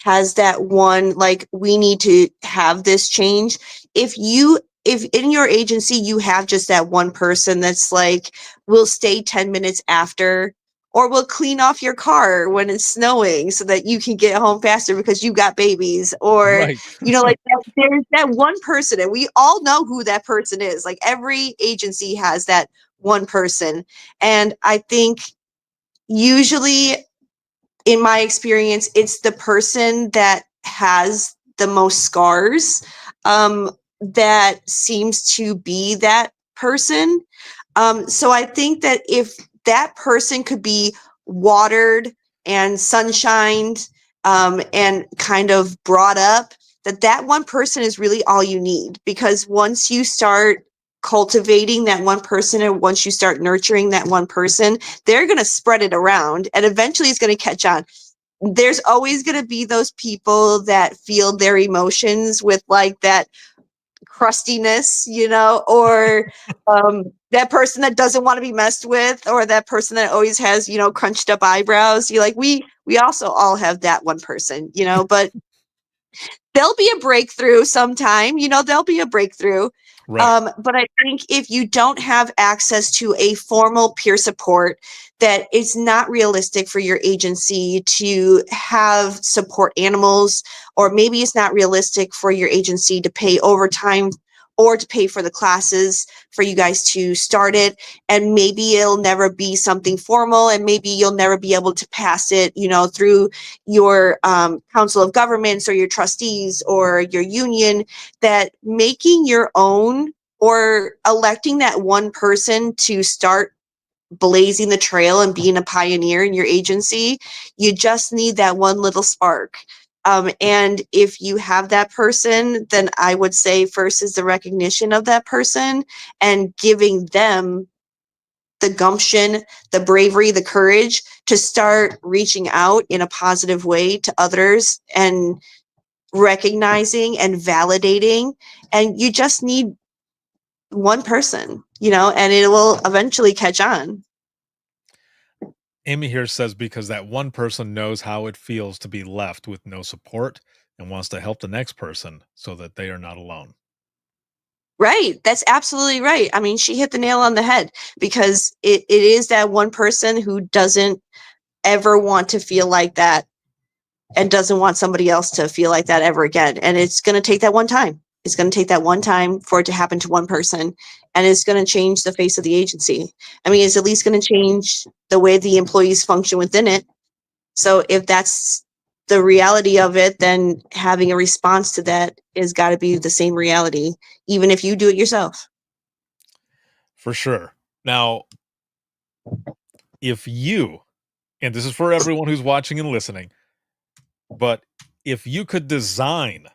has that one, like, we need to have this change. If in your agency you have just that one person that's like, will stay 10 minutes after, or will clean off your car when it's snowing so that you can get home faster because you got babies, or Right. like that, there's that one person, and we all know who that person is. Like, every agency has that one person. And I think usually, in my experience, it's the person that has the most scars, that seems to be that person. So I think that if that person could be watered and sunshined, and kind of brought up, that one person is really all you need. Because once you start cultivating that one person, and once you start nurturing that one person, they're going to spread it around, and eventually it's going to catch on. There's always going to be those people that feel their emotions with like that crustiness, or that person that doesn't want to be messed with, or that person that always has, crunched up eyebrows. You like, we also all have that one person, but there'll be a breakthrough sometime, there'll be a breakthrough. Right. But I think if you don't have access to a formal peer support, that it's not realistic for your agency to have support animals, or maybe it's not realistic for your agency to pay overtime or to pay for the classes for you guys to start it. And maybe it'll never be something formal, and maybe you'll never be able to pass it, through your council of governments or your trustees or your union. That making your own, or electing that one person to start blazing the trail and being a pioneer in your agency, you just need that one little spark. And if you have that person, then I would say first is the recognition of that person, and giving them the gumption, the bravery, the courage to start reaching out in a positive way to others, and recognizing and validating. And you just need one person, and it will eventually catch on. Amy here says because that one person knows how it feels to be left with no support and wants to help the next person so that they are not alone. Right. That's absolutely right. I mean, she hit the nail on the head, because it is that one person who doesn't ever want to feel like that, and doesn't want somebody else to feel like that ever again. And it's going to take that one time. It's going to take that one time for it to happen to one person, and it's going to change the face of the agency. I mean, it's at least going to change the way the employees function within it. So if that's the reality of it, then having a response to that is got to be the same reality, even if you do it yourself. For sure. Now, if you, and this is for everyone who's watching and listening, but if you could design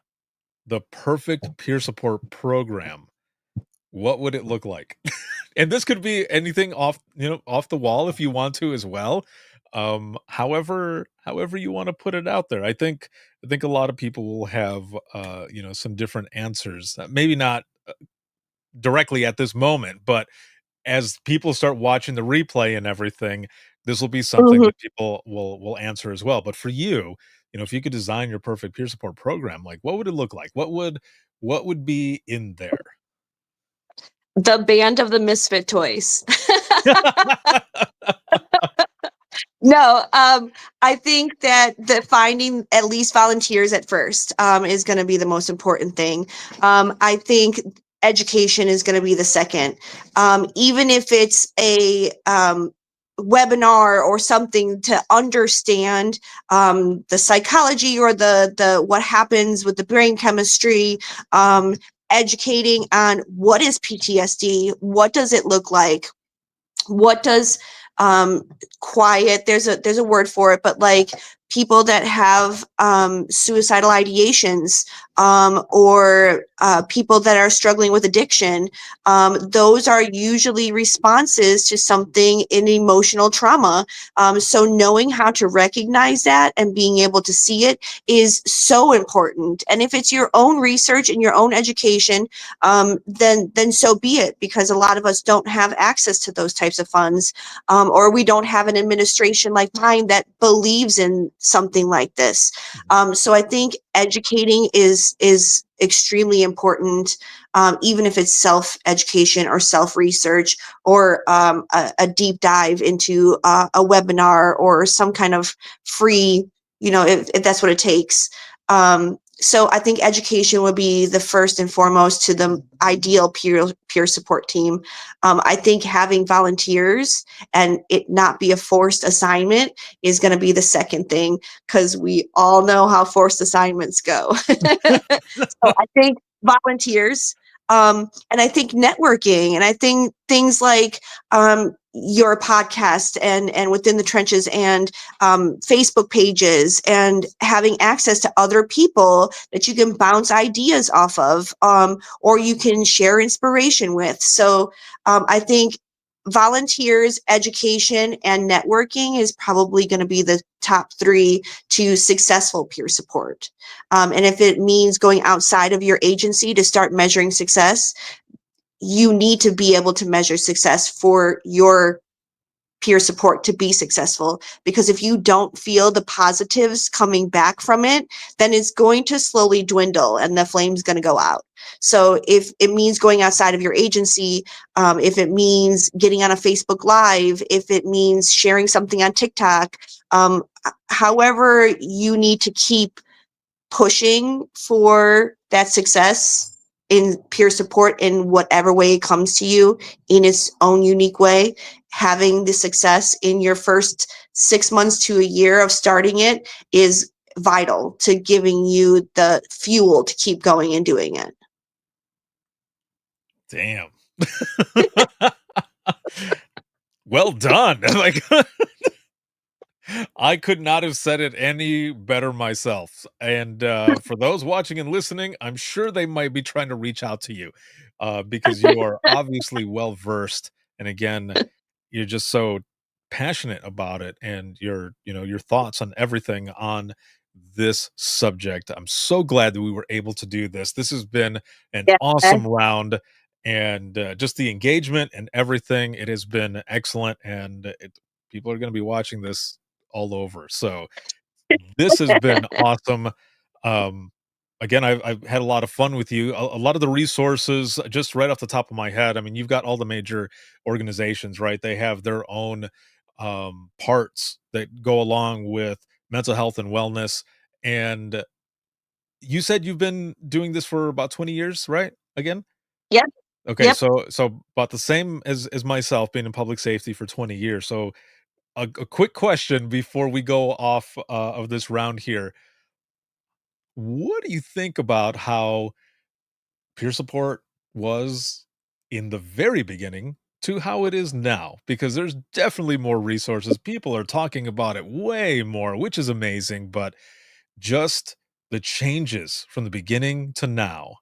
the perfect peer support program, what would it look like? And this could be anything off the wall if you want to as well. However you want to put it out there. I think a lot of people will have some different answers. Maybe not directly at this moment, but as people start watching the replay and everything, this will be something Mhm. that people will answer as well. But for you, if you could design your perfect peer support program, like what would it look like? What would be in there? The band of the misfit toys. No, I think that the finding at least volunteers at first is going to be the most important thing. I think education is going to be the second. Even if it's a webinar or something to understand the psychology or the what happens with the brain chemistry. Educating on what is PTSD, what does it look like, what does um quiet, there's a word for it, but like people that have suicidal ideations, or people that are struggling with addiction, those are usually responses to something in emotional trauma. So knowing how to recognize that and being able to see it is so important. And if it's your own research and your own education, then so be it, because a lot of us don't have access to those types of funds, or we don't have an administration like mine that believes in something like this. So I think educating is extremely important, even if it's self education or self research, or a deep dive into a webinar or some kind of free, if that's what it takes. So I think education would be the first and foremost to the ideal peer support team. I think having volunteers and it not be a forced assignment is going to be the second thing, because we all know how forced assignments go. So I think volunteers, and I think networking, and I think things like your podcast and within the trenches, and Facebook pages, and having access to other people that you can bounce ideas off of, or you can share inspiration with. So I think volunteers, education, and networking is probably going to be the top three to successful peer support. And if it means going outside of your agency to start measuring success, you need to be able to measure success for your peer support to be successful. Because if you don't feel the positives coming back from it, then it's going to slowly dwindle and the flame's going to go out. So if it means going outside of your agency, if it means getting on a Facebook Live, if it means sharing something on TikTok, however you need to keep pushing for that success in peer support in whatever way it comes to you in its own unique way, having the success in your first 6 months to a year of starting it is vital to giving you the fuel to keep going and doing it. Damn. Well done. Like I could not have said it any better myself. And for those watching and listening, I'm sure they might be trying to reach out to you because you are obviously well versed. And again, you're just so passionate about it, and your thoughts on everything on this subject. I'm so glad that we were able to do this. This has been an Yeah. awesome round, and just the engagement and everything. It has been excellent, and people are going to be watching this all over. So this has been awesome. Um, again, I've had a lot of fun with you. A lot of the resources, just right off the top of my head, I mean, you've got all the major organizations, right? They have their own parts that go along with mental health and wellness. And you said you've been doing this for about 20 years, right? Again? Yep. Okay, Yep. so about the same as myself, being in public safety for 20 years. So a quick question before we go off of this round here. What do you think about how peer support was in the very beginning to how it is now? Because there's definitely more resources. People are talking about it way more, which is amazing, but just the changes from the beginning to now.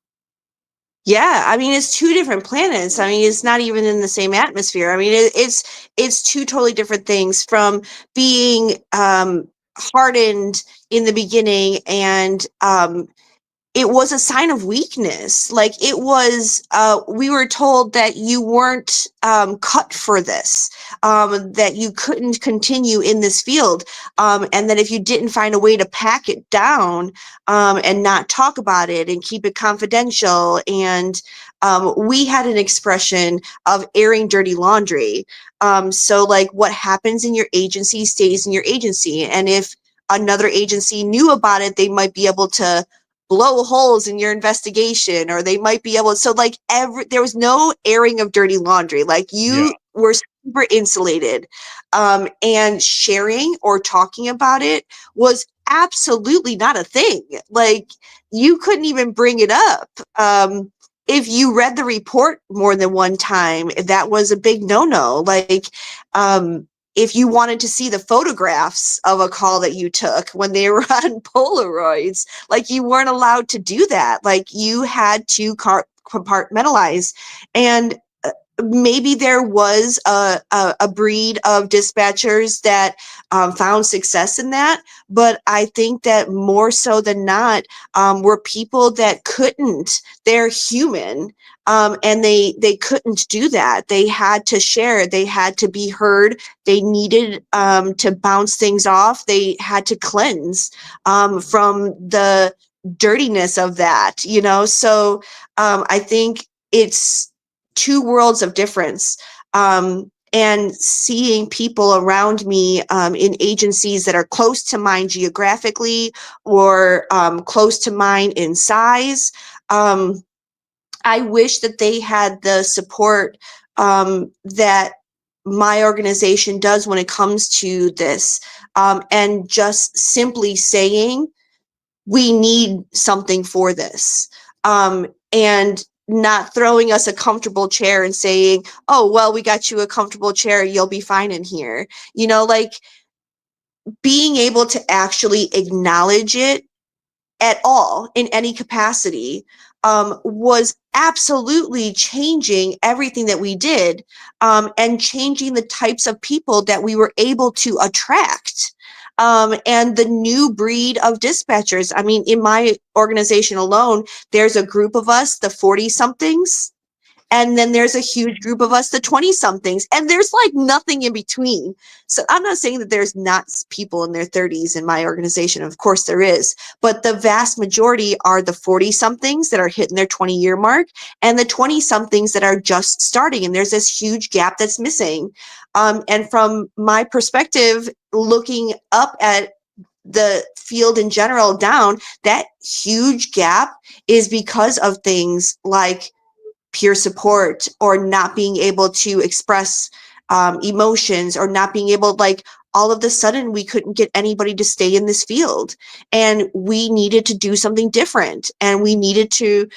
Yeah, I mean, it's two different planets. I mean, it's not even in the same atmosphere. I mean, it's two totally different things, from being hardened in the beginning and it was a sign of weakness. Like it was, we were told that you weren't cut for this, that you couldn't continue in this field, and that if you didn't find a way to pack it down and not talk about it and keep it confidential, and we had an expression of airing dirty laundry. So like what happens in your agency stays in your agency, and if another agency knew about it, they might be able to blow holes in your investigation, or they might be able, so like there was no airing of dirty laundry. Like Yeah. you were super insulated, and sharing or talking about it was absolutely not a thing. Like you couldn't even bring it up. If you read the report more than one time, that was a big no-no. Like if you wanted to see the photographs of a call that you took when they were on Polaroids, like you weren't allowed to do that. Like you had to compartmentalize. And maybe there was a breed of dispatchers that found success in that, but I think that more so than not were people that couldn't. They're human, and they couldn't do that. They had to share. They had to be heard. They needed to bounce things off. They had to cleanse from the dirtiness of that. So I think it's two worlds of difference. And seeing people around me in agencies that are close to mine geographically, or close to mine in size, I wish that they had the support that my organization does when it comes to this, and just simply saying, we need something for this. And not throwing us a comfortable chair and saying, oh, well, we got you a comfortable chair, you'll be fine in here. Like being able to actually acknowledge it at all in any capacity was absolutely changing everything that we did, and changing the types of people that we were able to attract. And the new breed of dispatchers. I mean, in my organization alone, there's a group of us, the 40 somethings, and then there's a huge group of us, the 20 somethings, and there's like nothing in between. So I'm not saying that there's not people in their 30s in my organization. Of course there is, but the vast majority are the 40 somethings that are hitting their 20-year mark, and the 20 somethings that are just starting. And there's this huge gap that's missing. And from my perspective, looking up at the field in general down, that huge gap is because of things like peer support, or not being able to express emotions, or not being able, like, all of a sudden we couldn't get anybody to stay in this field, and we needed to do something different, and we needed to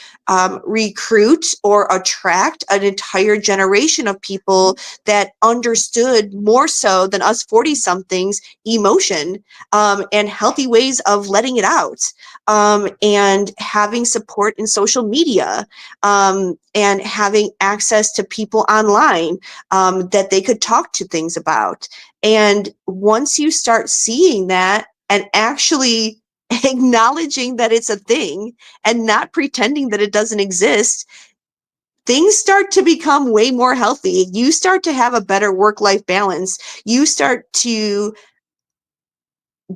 recruit or attract an entire generation of people that understood more so than us 40 somethings emotion, and healthy ways of letting it out, and having support in social media, and having access to people online that they could talk to things about. And once you start seeing that and actually acknowledging that it's a thing and not pretending that it doesn't exist, things start to become way more healthy. You start to have a better work-life balance. You start to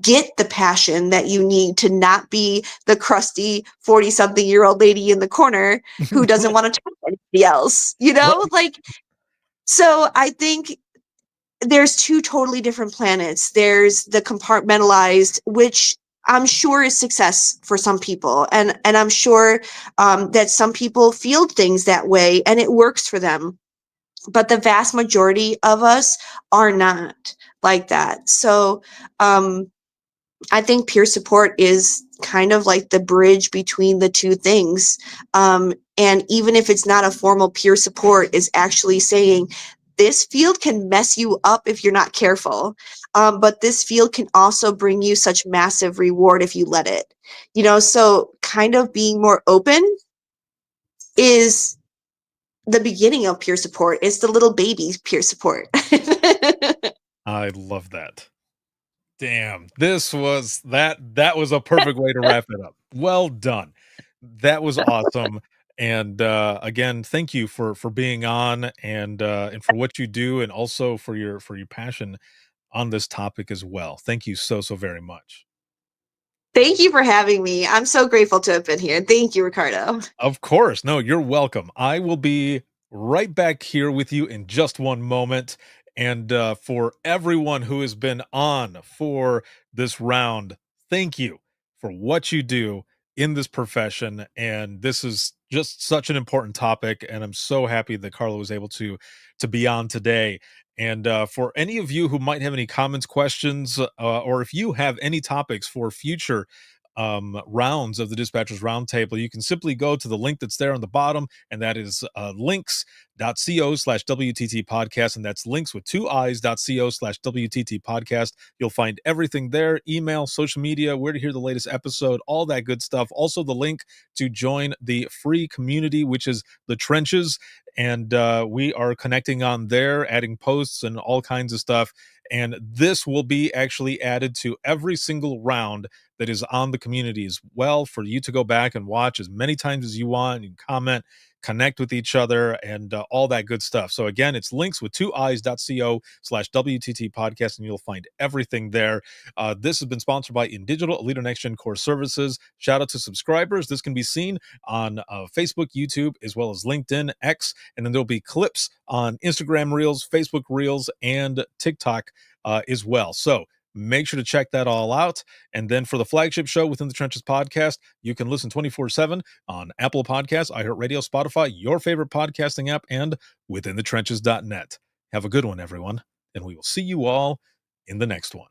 get the passion that you need to not be the crusty 40-something-year-old lady in the corner who doesn't want to talk to anybody else, Well, like, so I think there's two totally different planets. There's the compartmentalized, which I'm sure is success for some people, and I'm sure that some people feel things that way and it works for them, but the vast majority of us are not like that. So I think peer support is kind of like the bridge between the two things. And even if it's not a formal peer support, is actually saying this field can mess you up if you're not careful. But this field can also bring you such massive reward if you let it. So kind of being more open is the beginning of peer support. It's the little baby peer support. I love that. Damn, this was that was a perfect way to wrap it up. Well done. That was awesome. And again, thank you for being on and for what you do and also for your passion on this topic as well. Thank you so very much. Thank you for having me. I'm so grateful to have been here. Thank you, Ricardo. Of course. No, you're welcome. I will be right back here with you in just one moment. And for everyone who has been on for this round, thank you for what you do in this profession. And this is just such an important topic. And I'm so happy that Carla was able to be on today. And for any of you who might have any comments, questions, or if you have any topics for future rounds of the Dispatchers Roundtable, you can simply go to the link that's there on the bottom, and that is links.co/WTT podcast. And that's links with two i's.co/WTT podcast. You'll find everything there: email, social media, where to hear the latest episode, all that good stuff. Also, the link to join the free community, which is the Trenches. And we are connecting on there, adding posts and all kinds of stuff. And this will be actually added to every single round that is on the community as well, for you to go back and watch as many times as you want. You can comment, connect with each other, and all that good stuff. So again, it's links with two i's.co/WTT podcast, and you'll find everything there. This has been sponsored by In Digital, a leader next gen core services. Shout out to subscribers. This can be seen on Facebook, YouTube, as well as LinkedIn, X, and then there'll be clips on Instagram Reels, Facebook Reels, and TikTok as well. So make sure to check that all out. And then for the flagship show Within the Trenches podcast, you can listen 24/7 on Apple Podcasts, iHeartRadio, Spotify, your favorite podcasting app, and withinthetrenches.net. Have a good one, everyone, and we will see you all in the next one.